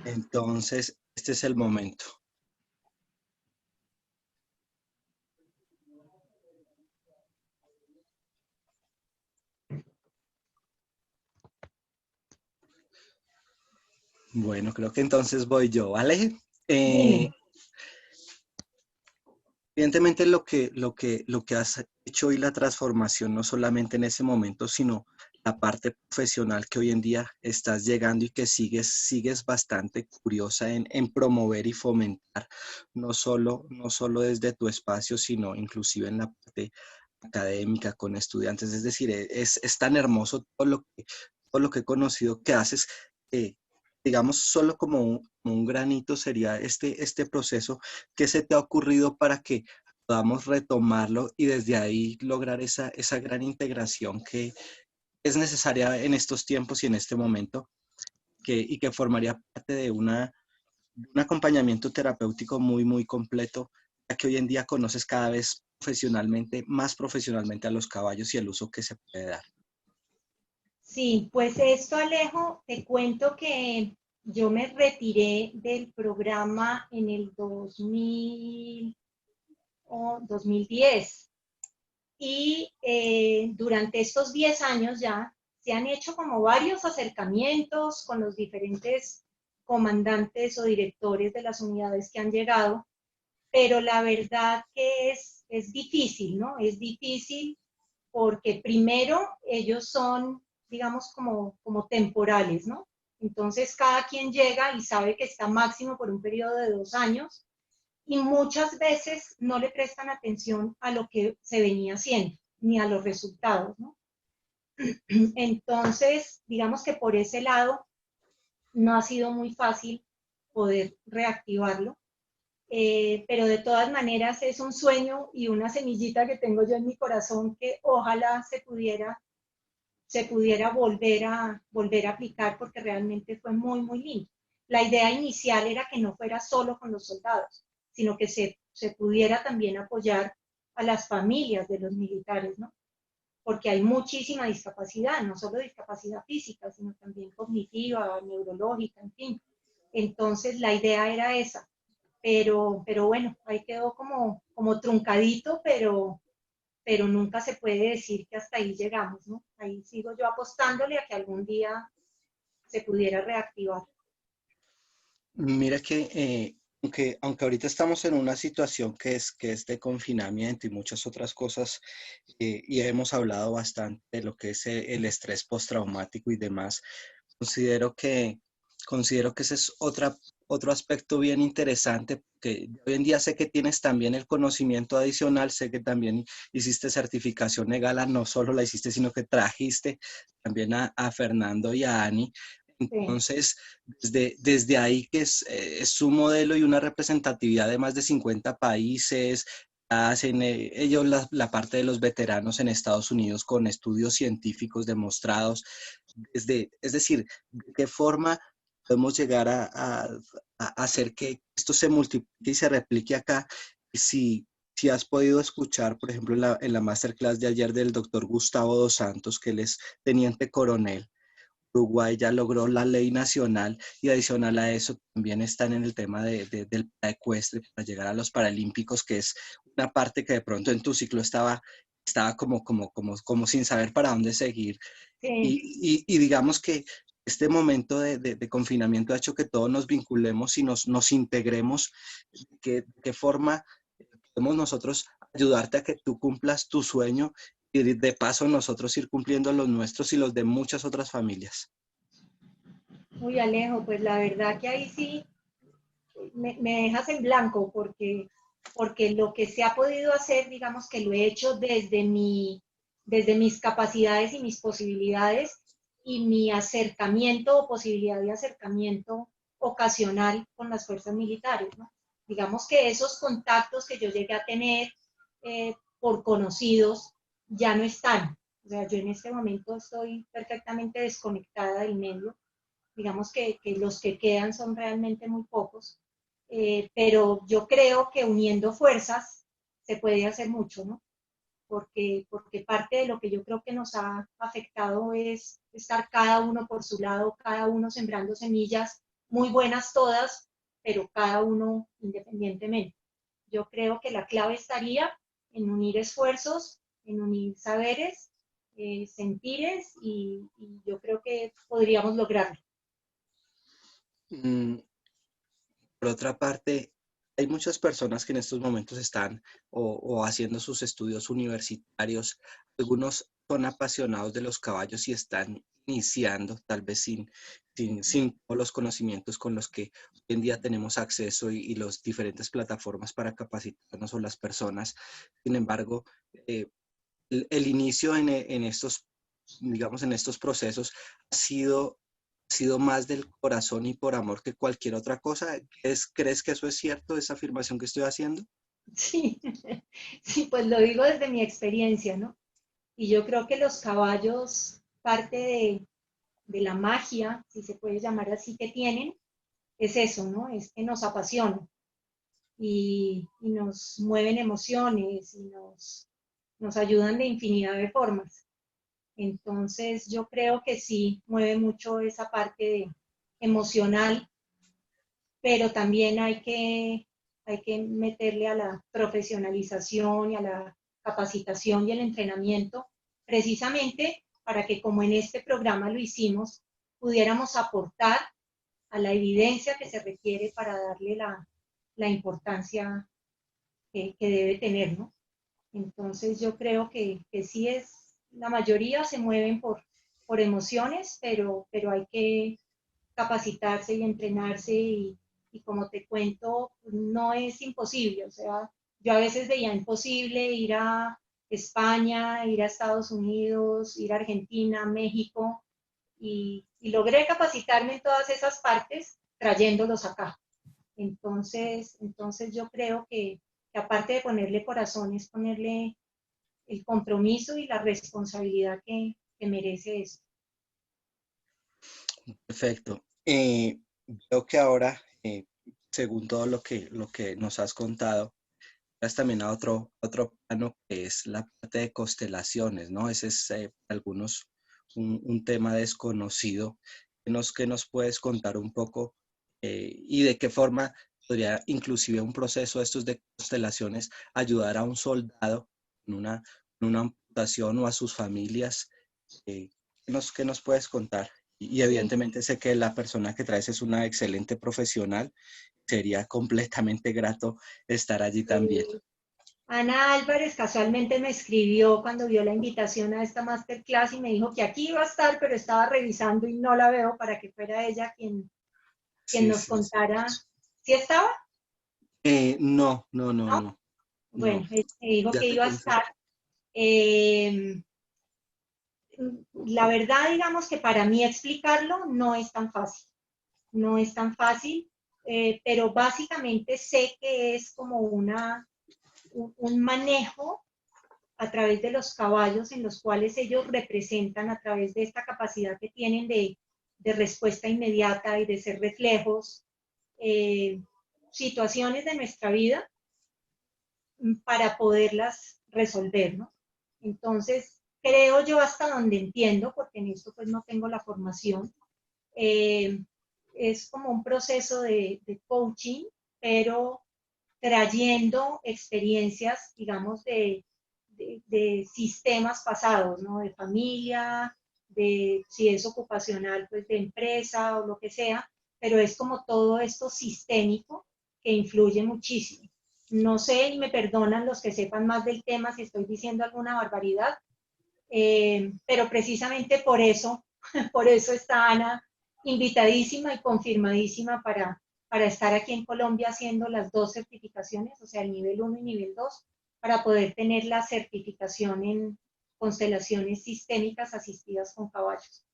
entonces, este es el momento. Bueno, creo que entonces voy yo, ¿vale?
Dime.
Evidentemente lo que has hecho hoy, la transformación, no solamente en ese momento, sino la parte profesional que hoy en día estás llegando y que sigues bastante curiosa en promover y fomentar, no solo desde tu espacio, sino inclusive en la parte académica con estudiantes. Es decir, es tan hermoso todo lo que he conocido que haces. digamos, solo como un granito sería este proceso. ¿Qué se te ha ocurrido para que podamos retomarlo y desde ahí lograr esa gran integración que es necesaria en estos tiempos y en este momento, y que formaría parte de un acompañamiento terapéutico muy, muy completo, ya que hoy en día conoces cada vez profesionalmente, más profesionalmente a los caballos y el uso que se puede dar?
Sí, pues esto, Alejo, te cuento que yo me retiré del programa en el 2000 o 2010 y durante estos 10 años ya se han hecho como varios acercamientos con los diferentes comandantes o directores de las unidades que han llegado, pero la verdad que es difícil, ¿no? Es difícil porque primero ellos son, digamos, como temporales, ¿no? Entonces cada quien llega y sabe que está máximo por un periodo de 2 años y muchas veces no le prestan atención a lo que se venía haciendo, ni a los resultados, ¿no? Entonces, digamos que por ese lado no ha sido muy fácil poder reactivarlo, pero de todas maneras es un sueño y una semillita que tengo yo en mi corazón que ojalá se pudiera volver a aplicar porque realmente fue muy, muy lindo. La idea inicial era que no fuera solo con los soldados, sino que se pudiera también apoyar a las familias de los militares, ¿no? Porque hay muchísima discapacidad, no solo discapacidad física, sino también cognitiva, neurológica, en fin. Entonces la idea era esa, pero bueno, ahí quedó como truncadito, pero nunca se puede decir que hasta ahí llegamos, ¿no? Ahí sigo yo apostándole a que algún día se pudiera reactivar.
Mira que aunque ahorita estamos en una situación que es de confinamiento y muchas otras cosas, y hemos hablado bastante de lo que es el estrés postraumático y demás, considero que, considero que ese es otro aspecto bien interesante, que hoy en día sé que tienes también el conocimiento adicional, sé que también hiciste certificación Negala, no solo la hiciste, sino que trajiste también a Fernando y a Ani.
Sí,
Entonces, desde ahí que es su modelo y una representatividad de más de 50 países, hacen ellos la parte de los veteranos en Estados Unidos con estudios científicos demostrados, es decir, de qué forma podemos llegar a hacer que esto se multiplique y se replique acá. Si has podido escuchar, por ejemplo, en la masterclass de ayer del doctor Gustavo Dos Santos, que él es teniente coronel, Uruguay ya logró la ley nacional y adicional a eso también están en el tema del ecuestre para llegar a los Paralímpicos, que es una parte que de pronto en tu ciclo estaba como sin saber para dónde seguir.
sí.
Y digamos que este momento de confinamiento ha hecho que todos nos vinculemos y nos integremos. ¿Qué forma podemos nosotros ayudarte a que tú cumplas tu sueño y de paso nosotros ir cumpliendo los nuestros y los de muchas otras familias?
Muy Alejo, pues la verdad que ahí sí me dejas en blanco porque lo que se ha podido hacer, digamos que lo he hecho desde mis capacidades y mis posibilidades y mi acercamiento o posibilidad de acercamiento ocasional con las fuerzas militares, ¿no? Digamos que esos contactos que yo llegué a tener por conocidos ya no están. O sea, yo en este momento estoy perfectamente desconectada del medio. Digamos que los que quedan son realmente muy pocos, pero yo creo que uniendo fuerzas se puede hacer mucho, ¿no? Porque parte de lo que yo creo que nos ha afectado es estar cada uno por su lado, cada uno sembrando semillas, muy buenas todas, pero cada uno independientemente. Yo creo que la clave estaría en unir esfuerzos, en unir saberes, sentires, y yo creo que podríamos lograrlo.
Mm, por otra parte, hay muchas personas que en estos momentos están o haciendo sus estudios universitarios. Algunos son apasionados de los caballos y están iniciando, tal vez sin todos los conocimientos con los que hoy en día tenemos acceso y las diferentes plataformas para capacitarnos o las personas. Sin embargo, el inicio en estos, digamos, en estos procesos ha sido sido más del corazón y por amor que cualquier otra cosa. ¿Crees que eso es cierto, esa afirmación que estoy haciendo?
Sí, sí, pues lo digo desde mi experiencia, ¿no? Y yo creo que los caballos, parte de la magia, si se puede llamar así, que tienen, es eso, ¿no? Es que nos apasionan y nos mueven emociones y nos ayudan de infinidad de formas. Entonces, yo creo que sí mueve mucho esa parte emocional, pero también hay que meterle a la profesionalización y a la capacitación y el entrenamiento, precisamente para que, como en este programa lo hicimos, pudiéramos aportar a la evidencia que se requiere para darle la importancia que debe tener, ¿no? Entonces yo creo que sí es, la mayoría se mueven por emociones, pero hay que capacitarse y entrenarse y como te cuento, no es imposible. O sea, yo a veces veía imposible ir a España, ir a Estados Unidos, ir a Argentina, México, y logré capacitarme en todas esas partes trayéndolos acá. Entonces yo creo que aparte de ponerle corazón, es ponerle el compromiso y la responsabilidad que merece esto.
Perfecto. Veo que ahora, según todo lo que nos has contado, vas también a otro plano que es la parte de constelaciones, ¿no? Ese es para algunos un tema desconocido. ¿Qué nos puedes contar un poco y de qué forma podría inclusive un proceso de estos de constelaciones ayudar a un soldado en una amputación o a sus familias? Eh, qué nos puedes contar? Y
Sí,
evidentemente sé que la persona que traes es una excelente profesional. Sería completamente grato estar allí también.
sí. Ana Álvarez casualmente me escribió cuando vio la invitación a esta masterclass y me dijo que aquí iba a estar, pero estaba revisando y no la veo para que fuera ella quien
Sí,
nos
sí, sí.
contara. ¿Sí estaba?
No, no, no,
¿No?
no, no.
Bueno, me dijo
Ya
que
te
iba a
conté.
estar. Eh, la verdad, digamos que para mí explicarlo no es tan fácil. No es tan fácil, pero básicamente sé que es como un manejo a través de los caballos en los cuales ellos representan a través de esta capacidad que tienen de respuesta inmediata y de ser reflejos, eh, situaciones de nuestra vida para poderlas resolver, ¿no? Entonces, creo yo hasta donde entiendo, porque en esto pues no tengo la formación, eh, es como un proceso de coaching, pero trayendo experiencias, digamos, de sistemas pasados, ¿no? De familia, de si es ocupacional, pues de empresa o lo que sea, pero es como todo esto sistémico que influye muchísimo. No sé, y me perdonan los que sepan más del tema si estoy diciendo alguna barbaridad, pero precisamente por eso, por eso está Ana invitadísima y confirmadísima para estar aquí en Colombia haciendo las dos certificaciones, o sea, el nivel 1 y nivel 2, para poder tener la certificación en constelaciones sistémicas asistidas con caballos.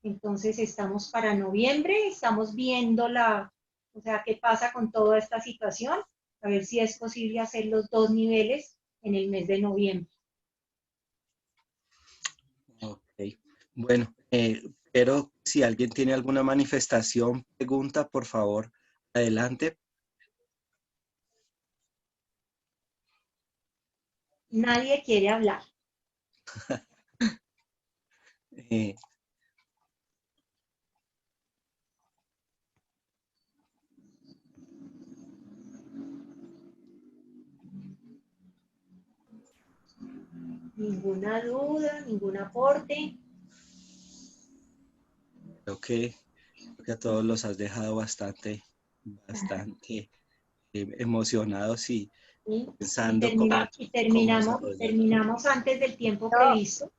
Entonces estamos para noviembre, estamos viendo o sea, qué pasa con toda esta situación, a ver si es posible hacer los dos niveles en el mes de noviembre.
Ok. Bueno, pero si alguien tiene alguna manifestación, pregunta, por favor, adelante.
Nadie quiere hablar.
Eh,
Ninguna duda, ningún aporte.
creo que a todos los has dejado bastante emocionados y
¿Sí?
pensando cómo desarrollar.
Terminamos antes del tiempo previsto.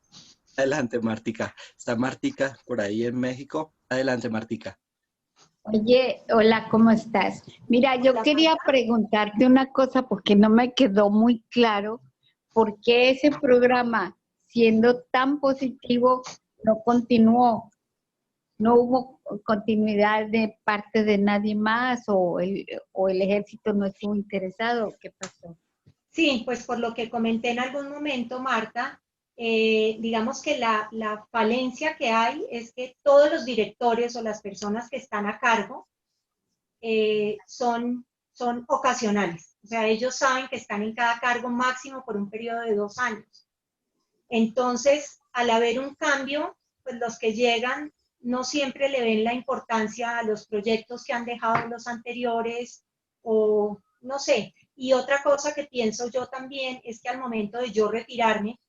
Adelante, Martica. ¿Está Martica por ahí en México? Adelante, Martica.
Oye, hola, ¿cómo estás? Mira, yo
Hola,
quería
Marta.
preguntarte una cosa porque no me quedó muy claro por qué ese programa, siendo tan positivo, no continuó. ¿No hubo continuidad de parte de nadie más o el ejército no estuvo interesado? ¿Qué pasó?
Sí, pues por lo que comenté en algún momento, Marta, digamos que la falencia que hay es que todos los directores o las personas que están a cargo son ocasionales. O sea, ellos saben que están en cada cargo máximo por un periodo de 2 años. Entonces, al haber un cambio, pues los que llegan no siempre le ven la importancia a los proyectos que han dejado los anteriores o no sé. Y otra cosa que pienso yo también es que al momento de yo retirarme,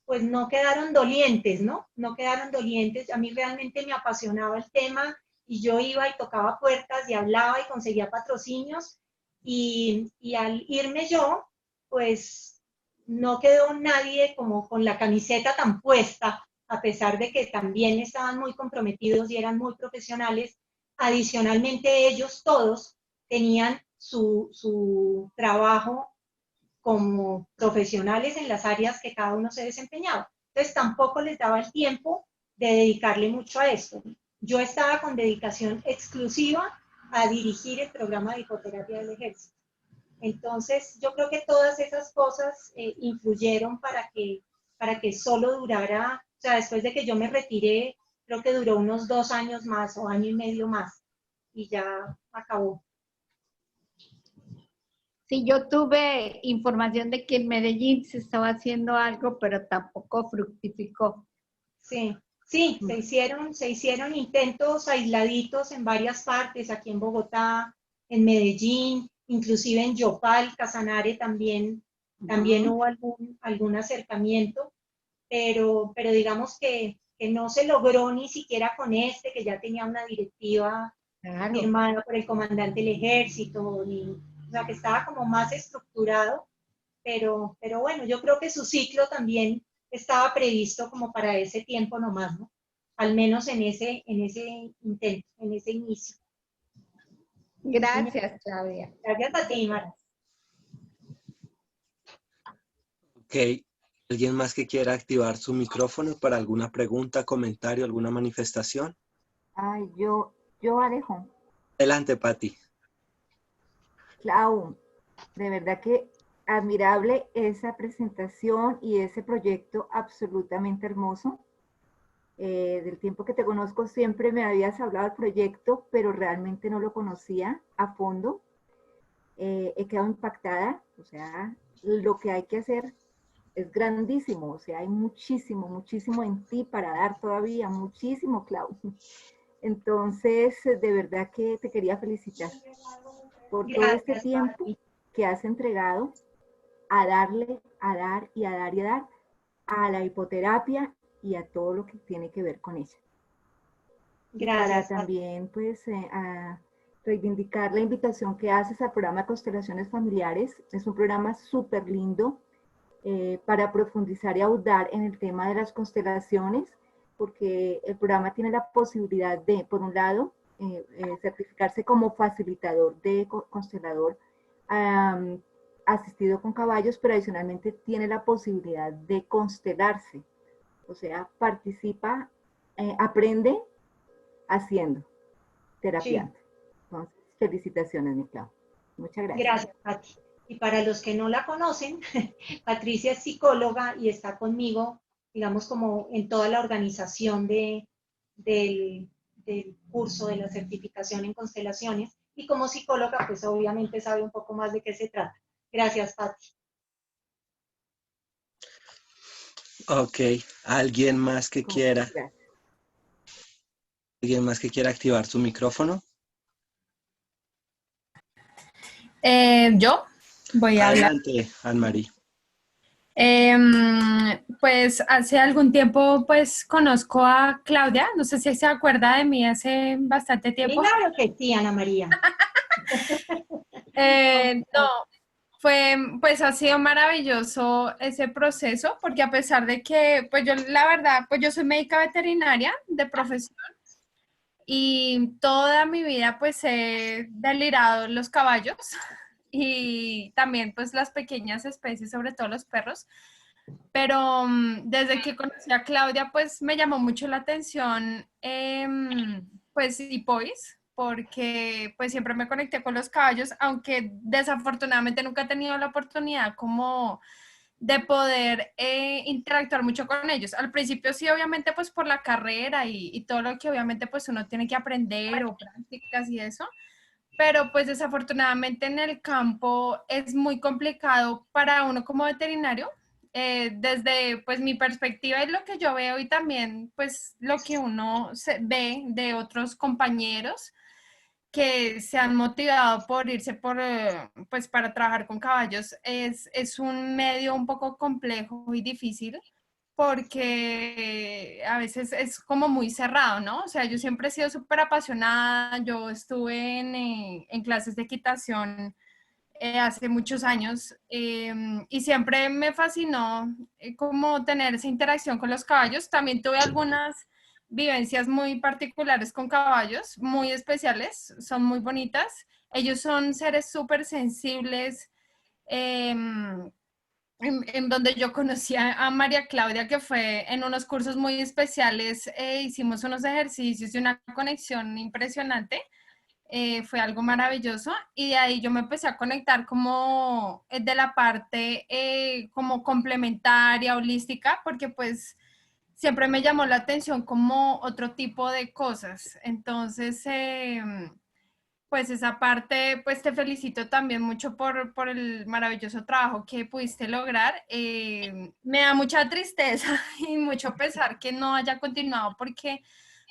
pues no quedaron dolientes, ¿no? No quedaron dolientes. A mí realmente me apasionaba el tema y yo iba y tocaba puertas y hablaba y conseguía patrocinios y al irme yo, pues no quedó nadie como con la camiseta tan puesta, a pesar de que también estaban muy comprometidos y eran muy profesionales. Adicionalmente, ellos todos tenían su trabajo como profesionales en las áreas que cada uno se desempeñaba. Entonces tampoco les daba el tiempo de dedicarle mucho a esto. Yo estaba con dedicación exclusiva a dirigir el programa de hipoterapia del ejército. Entonces yo creo que todas esas cosas influyeron para que solo durara, o sea, después de que yo me retiré, creo que duró unos 2 años más o año y medio más y ya acabó.
Sí, yo tuve información de que en Medellín se estaba haciendo algo, pero tampoco fructificó.
Sí, sí, se hicieron intentos aisladitos en varias partes, aquí en Bogotá, en Medellín, inclusive en Yopal, Casanare también hubo algún acercamiento, pero digamos que no se logró ni siquiera con este, que ya tenía una directiva
Claro.
firmada por el comandante del ejército, o sea, que estaba como más estructurado, pero bueno, yo creo que su ciclo también estaba previsto como para ese tiempo nomás, ¿no? Al menos en ese intento, en ese inicio.
Gracias, Claudia.
Gracias a ti, Marta.
Ok. ¿Alguien más que quiera activar su micrófono para alguna pregunta, comentario, alguna manifestación?
Ay, yo Alejo,
Adelante, Patti.
Clau, de verdad que admirable esa presentación y ese proyecto absolutamente hermoso. Del tiempo que te conozco siempre me habías hablado del proyecto, pero realmente no lo conocía a fondo. He quedado impactada, o sea, lo que hay que hacer es grandísimo, o sea, hay muchísimo, muchísimo en ti para dar todavía, muchísimo, Clau. Entonces, de verdad que te quería felicitar por todo este
Gracias,
tiempo
Pati.
que has entregado a darle, a dar y a dar y a dar a la hipoterapia y a todo lo que tiene que ver con ella. Y para
Gracias, Pati.
también, pues, a reivindicar la invitación que haces al programa Constelaciones Familiares. Es un programa súper lindo para profundizar y ahondar en el tema de las constelaciones, porque el programa tiene la posibilidad de, por un lado, certificarse como facilitador de constelador asistido con caballos, pero adicionalmente tiene la posibilidad de constelarse, o sea, participa, aprende haciendo, terapiando.
Sí.
Entonces, felicitaciones, mi Clau. Muchas gracias.
Gracias, Pati. Y para los que no la conocen, Patricia es psicóloga y está conmigo, digamos, como en toda la organización del curso de la certificación en constelaciones. Y como psicóloga, pues obviamente sabe un poco más de qué se trata. Gracias, Pati.
Ok. ¿Alguien más que quiera?
Gracias.
¿Alguien más que quiera activar su micrófono?
Yo voy a hablar.
Adelante, Anne-Marie.
Pues hace algún tiempo pues conozco a Claudia, no sé si se acuerda de mí hace bastante tiempo.
Claro que sí, Ana María.
No, pues ha sido maravilloso ese proceso porque a pesar de que pues yo la verdad pues yo soy médica veterinaria de profesión y toda mi vida pues he delirado los caballos y también pues las pequeñas especies, sobre todo los perros. Pero desde que conocí a Claudia, pues me llamó mucho la atención, pues, Hipois, porque pues siempre me conecté con los caballos, aunque desafortunadamente nunca he tenido la oportunidad como de poder interactuar mucho con ellos. Al principio sí, obviamente, pues por la carrera y todo lo que obviamente pues uno tiene que aprender o prácticas y eso, pero pues desafortunadamente en el campo es muy complicado para uno como veterinario. Desde pues mi perspectiva y lo que yo veo y también pues lo que uno ve de otros compañeros que se han motivado por irse por, pues para trabajar con caballos, es un medio un poco complejo y difícil porque a veces es como muy cerrado, ¿no? O sea, yo siempre he sido súper apasionada, yo estuve en clases de equitación hace muchos años y siempre me fascinó como tener esa interacción con los caballos. También tuve algunas vivencias muy particulares con caballos, muy especiales, son muy bonitas. Ellos son seres súper sensibles. En donde yo conocí a María Claudia, que fue en unos cursos muy especiales, hicimos unos ejercicios y una conexión impresionante. Fue algo maravilloso y de ahí yo me empecé a conectar como de la parte como complementaria, holística, porque pues siempre me llamó la atención como otro tipo de cosas. Entonces, pues esa parte, pues te felicito también mucho por el maravilloso trabajo que pudiste lograr. Me da mucha tristeza y mucho pesar que no haya continuado porque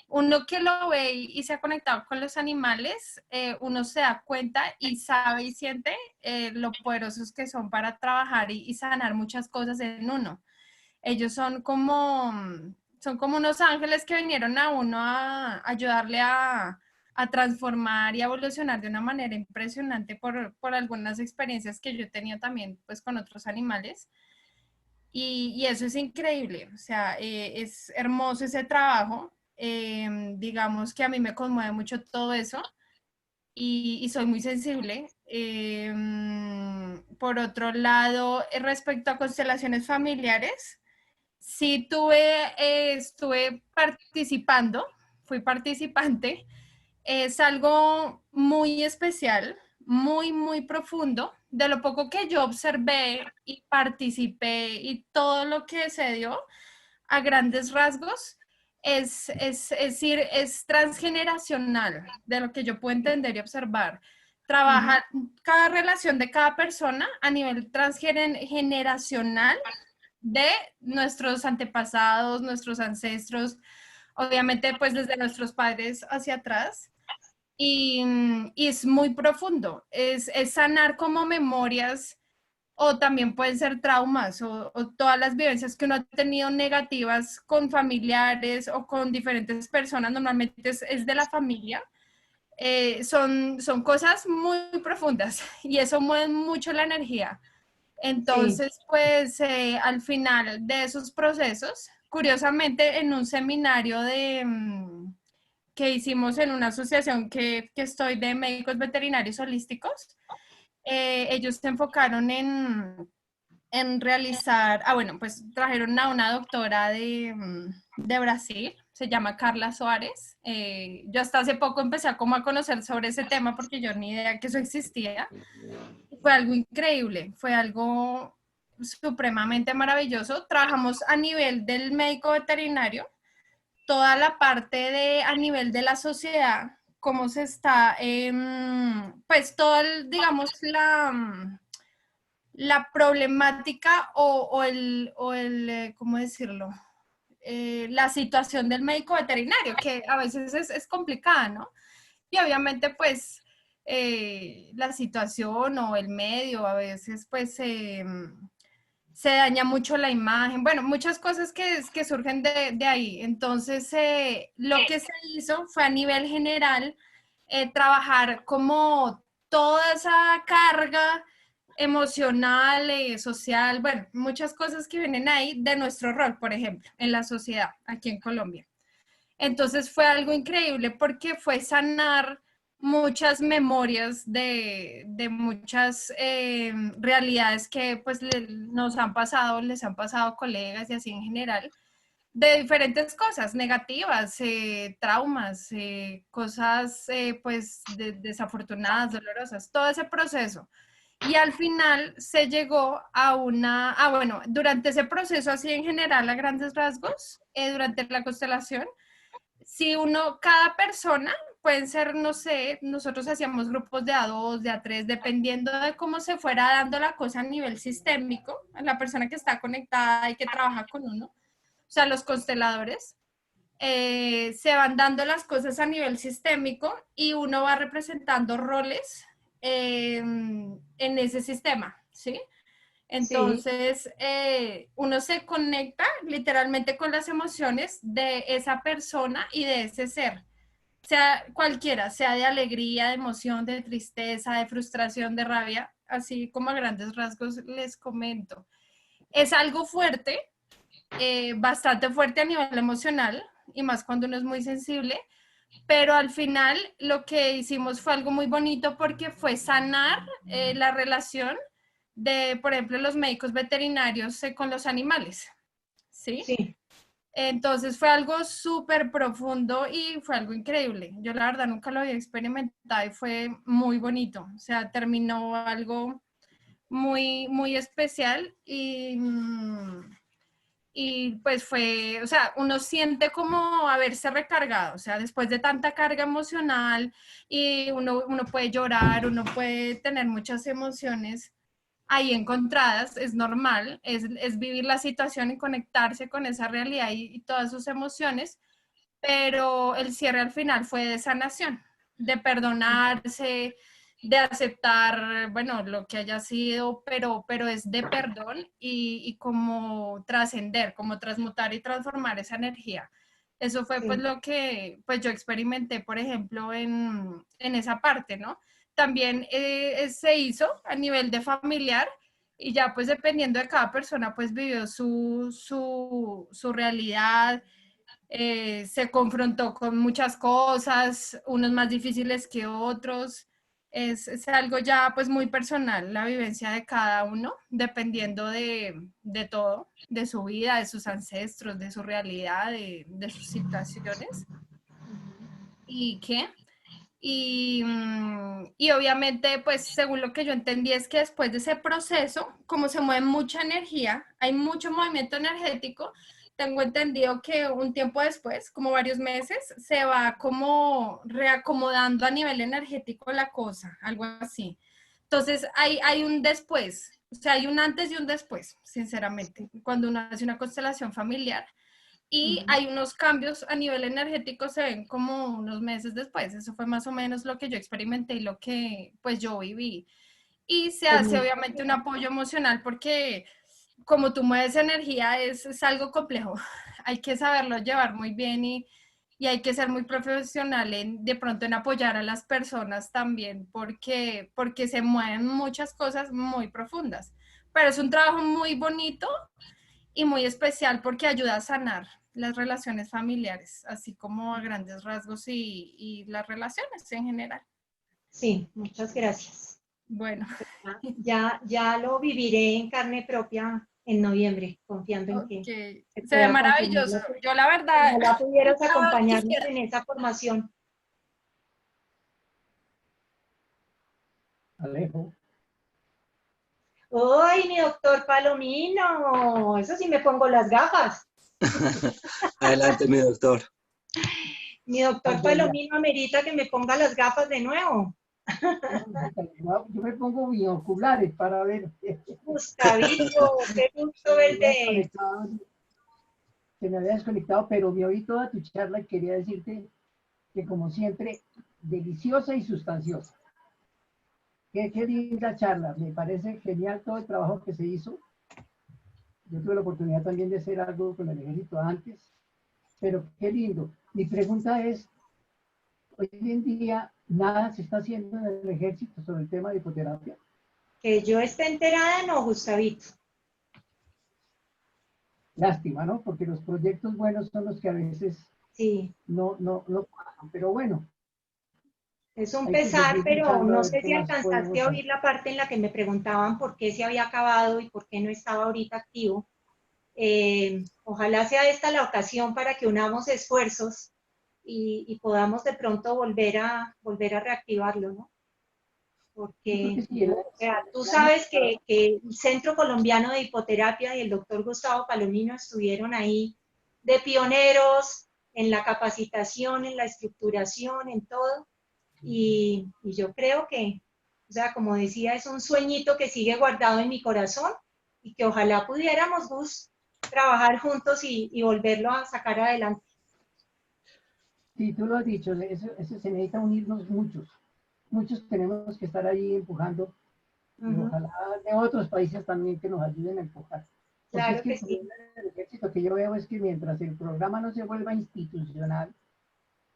uno que lo ve y se ha conectado con los animales, uno se da cuenta y sabe y siente lo poderosos que son para trabajar y sanar muchas cosas en uno. Ellos son como unos ángeles que vinieron a uno a ayudarle a transformar y a evolucionar de una manera impresionante por algunas experiencias que yo he tenido también pues con otros animales. Y eso es increíble, o sea, es hermoso ese trabajo. Digamos que a mí me conmueve mucho todo eso y soy muy sensible. Por otro lado, respecto a constelaciones familiares, sí estuve participando, fui participante. Es algo muy especial, muy, muy profundo. De lo poco que yo observé y participé y todo lo que se dio a grandes rasgos, es decir, es transgeneracional, de lo que yo puedo entender y observar. Trabajar cada relación de cada persona a nivel transgeneracional de nuestros antepasados, nuestros ancestros, obviamente pues desde nuestros padres hacia atrás. Y es muy profundo, es sanar como memorias o también pueden ser traumas o todas las vivencias que uno ha tenido negativas con familiares o con diferentes personas, normalmente es de la familia. Son cosas muy profundas y eso mueve mucho la energía.
Sí.
Entonces, pues al final de esos procesos, curiosamente en un seminario que hicimos en una asociación que estoy de médicos veterinarios holísticos, ellos se enfocaron en realizar, bueno, pues trajeron a una doctora de Brasil, se llama Carla Suárez. Yo hasta hace poco empecé a como a conocer sobre ese tema porque yo ni idea que eso existía. Fue algo increíble, fue algo supremamente maravilloso. Trabajamos a nivel del médico veterinario, toda la parte de a nivel de la sociedad, cómo se está, pues todo, digamos, la problemática ¿cómo decirlo? La situación del médico veterinario, que a veces es complicada, ¿no? Y obviamente, pues, la situación o el medio a veces, pues, se daña mucho la imagen, bueno, muchas cosas que surgen de ahí. Entonces, lo que se hizo fue a nivel general trabajar como toda esa carga emocional, social, bueno, muchas cosas que vienen ahí de nuestro rol, por ejemplo, en la sociedad aquí en Colombia. Entonces fue algo increíble porque fue sanar muchas memorias de muchas realidades que pues nos han pasado, les han pasado a colegas y así en general, de diferentes cosas negativas, traumas, cosas pues desafortunadas, dolorosas, todo ese proceso. Y al final se llegó a bueno, durante ese proceso así en general a grandes rasgos, durante la constelación, si cada persona, pueden ser, no sé, nosotros hacíamos grupos de A2, de A3, dependiendo de cómo se fuera dando la cosa a nivel sistémico, la persona que está conectada y que trabaja con uno, o sea, los consteladores, se van dando las cosas a nivel sistémico y uno va representando roles en ese sistema, ¿sí?
Sí,
Entonces, uno se conecta literalmente con las emociones de esa persona y de ese ser, sea cualquiera, sea de alegría, de emoción, de tristeza, de frustración, de rabia, así como a grandes rasgos les comento. Es algo fuerte, bastante fuerte a nivel emocional, y más cuando uno es muy sensible, pero al final lo que hicimos fue algo muy bonito porque fue sanar la relación de, por ejemplo, los médicos veterinarios con los animales, ¿sí?
sí,
Entonces fue algo súper profundo y fue algo increíble. Yo la verdad nunca lo había experimentado y fue muy bonito. O sea, terminó algo muy, muy especial y pues fue, o sea, uno siente como haberse recargado, o sea, después de tanta carga emocional y uno puede llorar, uno puede tener muchas emociones ahí encontradas, es normal, es vivir la situación y conectarse con esa realidad y todas sus emociones, pero el cierre al final fue de sanación, de perdonarse, de aceptar, bueno, lo que haya sido, pero es de perdón y como trascender, como transmutar y transformar esa energía. Eso fue pues
sí,
lo que pues yo experimenté, por ejemplo, en esa parte, ¿no? También se hizo a nivel de familiar y ya pues dependiendo de cada persona pues vivió su realidad, se confrontó con muchas cosas, unos más difíciles que otros. Es algo ya pues muy personal, la vivencia de cada uno, dependiendo de todo, de su vida, de sus ancestros, de su realidad, de sus situaciones. ¿Y qué? Y obviamente, pues según lo que yo entendí es que después de ese proceso, como se mueve mucha energía, hay mucho movimiento energético, tengo entendido que un tiempo después, como varios meses, se va como reacomodando a nivel energético la cosa, algo así. Entonces hay un después, o sea, hay un antes y un después, sinceramente, cuando uno hace una constelación familiar y
ujú,
hay unos cambios a nivel energético, se ven como unos meses después. Eso fue más o menos lo que yo experimenté y lo que pues yo viví. Y se
pues
hace
muy
obviamente un
bien.
apoyo emocional porque como tú mueves energía es algo complejo. Hay que saberlo llevar muy bien y hay que ser muy profesional en de pronto en apoyar a las personas también porque se mueven muchas cosas muy profundas. Pero es un trabajo muy bonito y muy especial porque ayuda a sanar las relaciones familiares, así como a grandes rasgos y las relaciones en general.
Sí, muchas gracias.
Bueno,
Ya lo viviré en carne propia en noviembre, confiando en
ok,
que se
se ve
pueda confirmar
maravilloso.
lo que
Yo la verdad,
ojalá pudieras
yo
acompañarnos
quisiera.
en esa formación.
Alejo.
¡Ay, mi doctor Palomino! Eso sí me pongo las gafas.
Adelante, mi doctor.
Mi doctor
Albelia.
Palomino amerita que me ponga las gafas de nuevo.
Yo me pongo binoculares para ver.
Gustavito, qué
Se
gusto
me había
verte.
desconectado, se me había desconectado, pero me oí toda tu charla y quería decirte que como siempre, deliciosa y sustanciosa. Qué linda charla, me parece genial todo el trabajo que se hizo. Yo tuve la oportunidad también de hacer algo con el ejército antes, pero qué lindo. Mi pregunta es, hoy en día nada se está haciendo en el ejército sobre el tema de hipoterapia.
Que yo esté enterada, no, Gustavito.
Lástima, ¿no? Porque los proyectos buenos son los que a veces
Sí,
no pasan. Pero bueno,
Es un
Hay que
pesar,
seguir
pero
luchando a
no
ver
sé
qué
si
más
alcanzaste
podemos
a
hacer.
oír la parte en la que me preguntaban por qué se había acabado y por qué no estaba ahorita activo. Ojalá sea esta la ocasión para que unamos esfuerzos y podamos de pronto volver a reactivarlo, ¿no?
Yo creo
Porque
que sí,
o sea, tú
el año
sabes
pasado,
que el Centro Colombiano de Hipoterapia y el doctor Gustavo Palomino estuvieron ahí de pioneros en la capacitación, en la estructuración, en todo. Y yo creo que, o sea, como decía, es un sueñito que sigue guardado en mi corazón y que ojalá pudiéramos, Gus, trabajar juntos y volverlo a sacar adelante.
sí, tú lo has dicho, eso se necesita unirnos muchos. Muchos tenemos que estar ahí empujando y ojalá de otros países también que nos ayuden a empujar. Porque es
Claro
que
que
el
sí.
problema del ejército que yo veo es que mientras el programa no se vuelva institucional,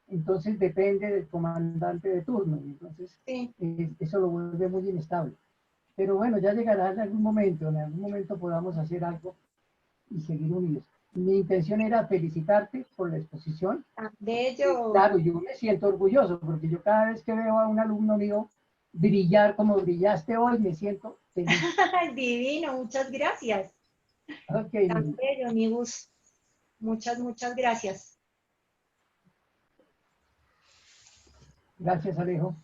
entonces depende del comandante de turno. Entonces
Sí.
eso lo vuelve muy inestable. Pero bueno, ya llegará en algún momento podamos hacer algo y seguir unidos. Mi intención era felicitarte por la exposición.
Tan
Y
bello.
claro, yo me siento orgulloso porque yo cada vez que veo a un alumno mío brillar como brillaste hoy, me siento feliz.
Divino, muchas gracias.
Ok,
Tan bello, mi Gus. Muchas, muchas gracias.
gracias Alejo.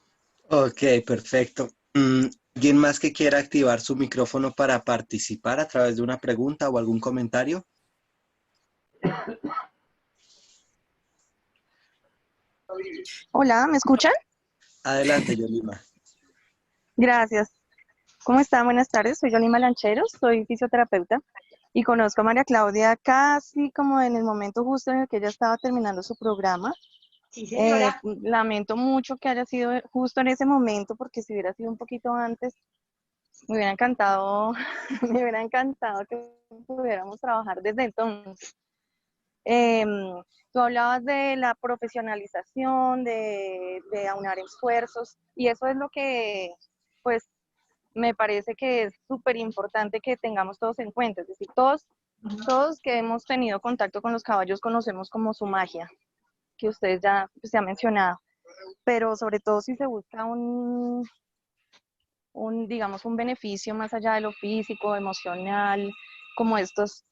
Ok, perfecto. ¿Alguien más que quiera activar su micrófono para participar a través de una pregunta o algún comentario?
Hola, ¿me escuchan?
Adelante, Yolima.
Gracias. ¿Cómo están? Buenas tardes. Soy Yolima Lancheros, soy fisioterapeuta y conozco a María Claudia casi como en el momento justo en el que ella estaba terminando su programa.
Sí, señora.
Lamento mucho que haya sido justo en ese momento porque si hubiera sido un poquito antes, me hubiera encantado, me hubiera encantado que pudiéramos trabajar desde entonces. Tú hablabas de la profesionalización, de aunar esfuerzos, y eso es lo que, pues, me parece que es súper importante que tengamos todos en cuenta. Es decir, todos que hemos tenido contacto con los caballos conocemos como su magia, que ustedes ya se ha mencionado, pero sobre todo si se busca digamos, un beneficio más allá de lo físico, emocional, como estos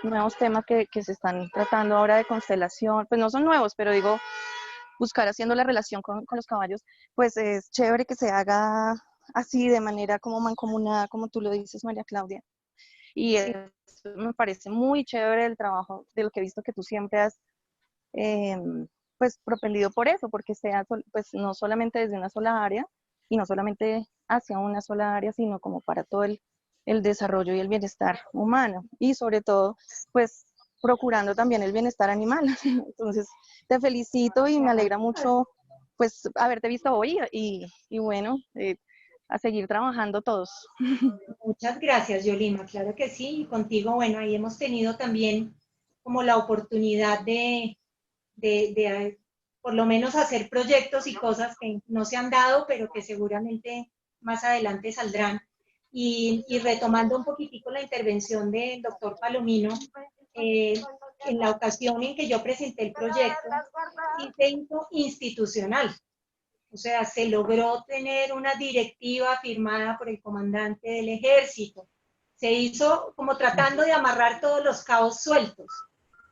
nuevos temas que se están tratando ahora de constelación, pues no son nuevos, pero digo, buscar haciendo la relación con los caballos, pues es chévere que se haga así de manera como mancomunada, como tú lo dices, María Claudia. Y me parece muy chévere el trabajo de lo que he visto que tú siempre has pues propendido por eso, porque sea pues no solamente desde una sola área y no solamente hacia una sola área, sino como para todo el desarrollo y el bienestar humano y sobre todo pues procurando también el bienestar animal. Entonces te felicito y me alegra mucho pues haberte visto hoy y bueno, a seguir trabajando todos.
Muchas gracias, Yolima. Claro que sí. Y contigo, bueno, ahí hemos tenido también como la oportunidad de por lo menos hacer proyectos y cosas que no se han dado, pero que seguramente más adelante saldrán. Y retomando un poquitico la intervención del doctor Palomino, en la ocasión en que yo presenté el proyecto, sí se hizo institucional. O sea, se logró tener una directiva firmada por el comandante del ejército. Se hizo como tratando de amarrar todos los cabos sueltos,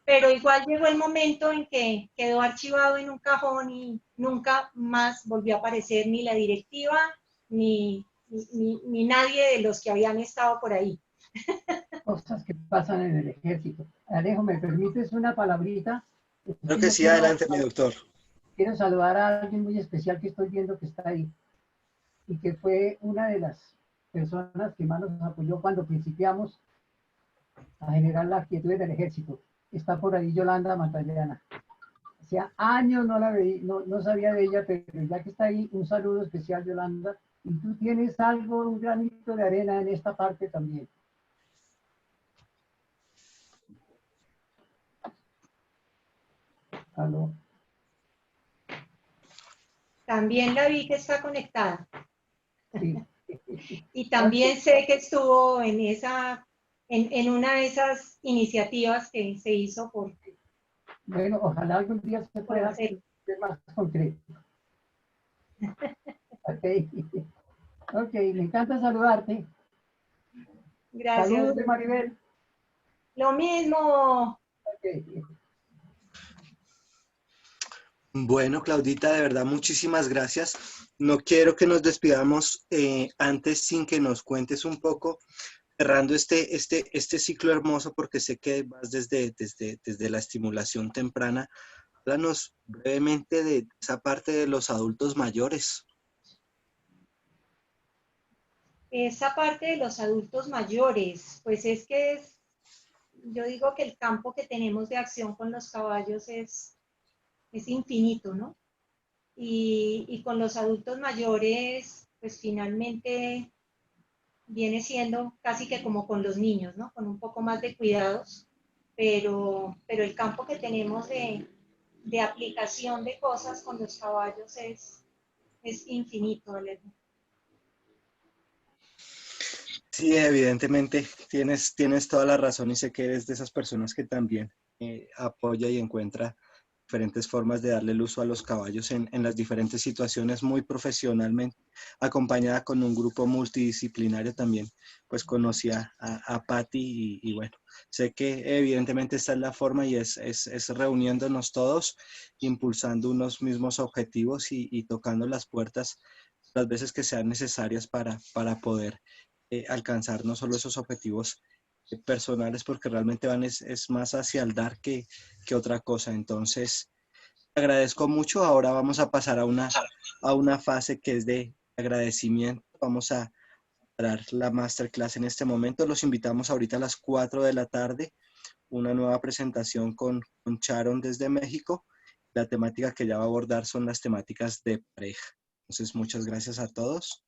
pero igual llegó el momento en que quedó archivado en un cajón y nunca más volvió a aparecer ni la directiva ni nadie de los que habían estado por ahí.
Cosas que pasan en el ejército. Alejo, ¿me permites una palabrita?
Creo que
Yo
sí, adelante, mi doctor.
quiero saludar a alguien muy especial que estoy viendo que está ahí y que fue una de las personas que más nos apoyó cuando principiamos a generar la quietud del ejército. Está por ahí Yolanda Matallana. Hacía años no la veía, no sabía de ella, pero ya que está ahí, un saludo especial, Yolanda. Y tú tienes algo, un granito de arena en esta parte también. Aló.
También la vi que está conectada.
Sí.
Y también sé que estuvo en una de esas iniciativas que se hizo
Bueno, ojalá algún día se
por
pueda
hacer.
ser más concreto. Ok, ok, me encanta saludarte.
Gracias.
Saludos de Maribel.
Lo mismo.
Ok.
Bueno, Claudita, de verdad, muchísimas gracias. No quiero que nos despidamos antes sin que nos cuentes un poco, cerrando este ciclo hermoso, porque sé que vas desde la estimulación temprana. Háblanos brevemente de esa parte de los adultos mayores.
Esa parte de los adultos mayores, pues es que yo digo que el campo que tenemos de acción con los caballos es infinito, ¿no? Y con los adultos mayores, pues finalmente viene siendo casi que como con los niños, ¿no? Con un poco más de cuidados, pero el campo que tenemos de aplicación de cosas con los caballos es infinito, Alejo.
Sí, evidentemente tienes toda la razón y sé que eres de esas personas que también apoya y encuentra diferentes formas de darle el uso a los caballos en las diferentes situaciones muy profesionalmente, acompañada con un grupo multidisciplinario también, pues conocí a Patti y bueno, sé que evidentemente esta es la forma y es reuniéndonos todos, impulsando unos mismos objetivos y tocando las puertas las veces que sean necesarias para poder alcanzar no solo esos objetivos personales, porque realmente van es más hacia el dar que otra cosa. Entonces, te agradezco mucho. Ahora vamos a pasar a una fase que es de agradecimiento. Vamos a parar la masterclass en este momento. Los invitamos ahorita a las 4 de la tarde, una nueva presentación con Sharon desde México. La temática que ella va a abordar son las temáticas de pareja. Entonces, muchas gracias a todos.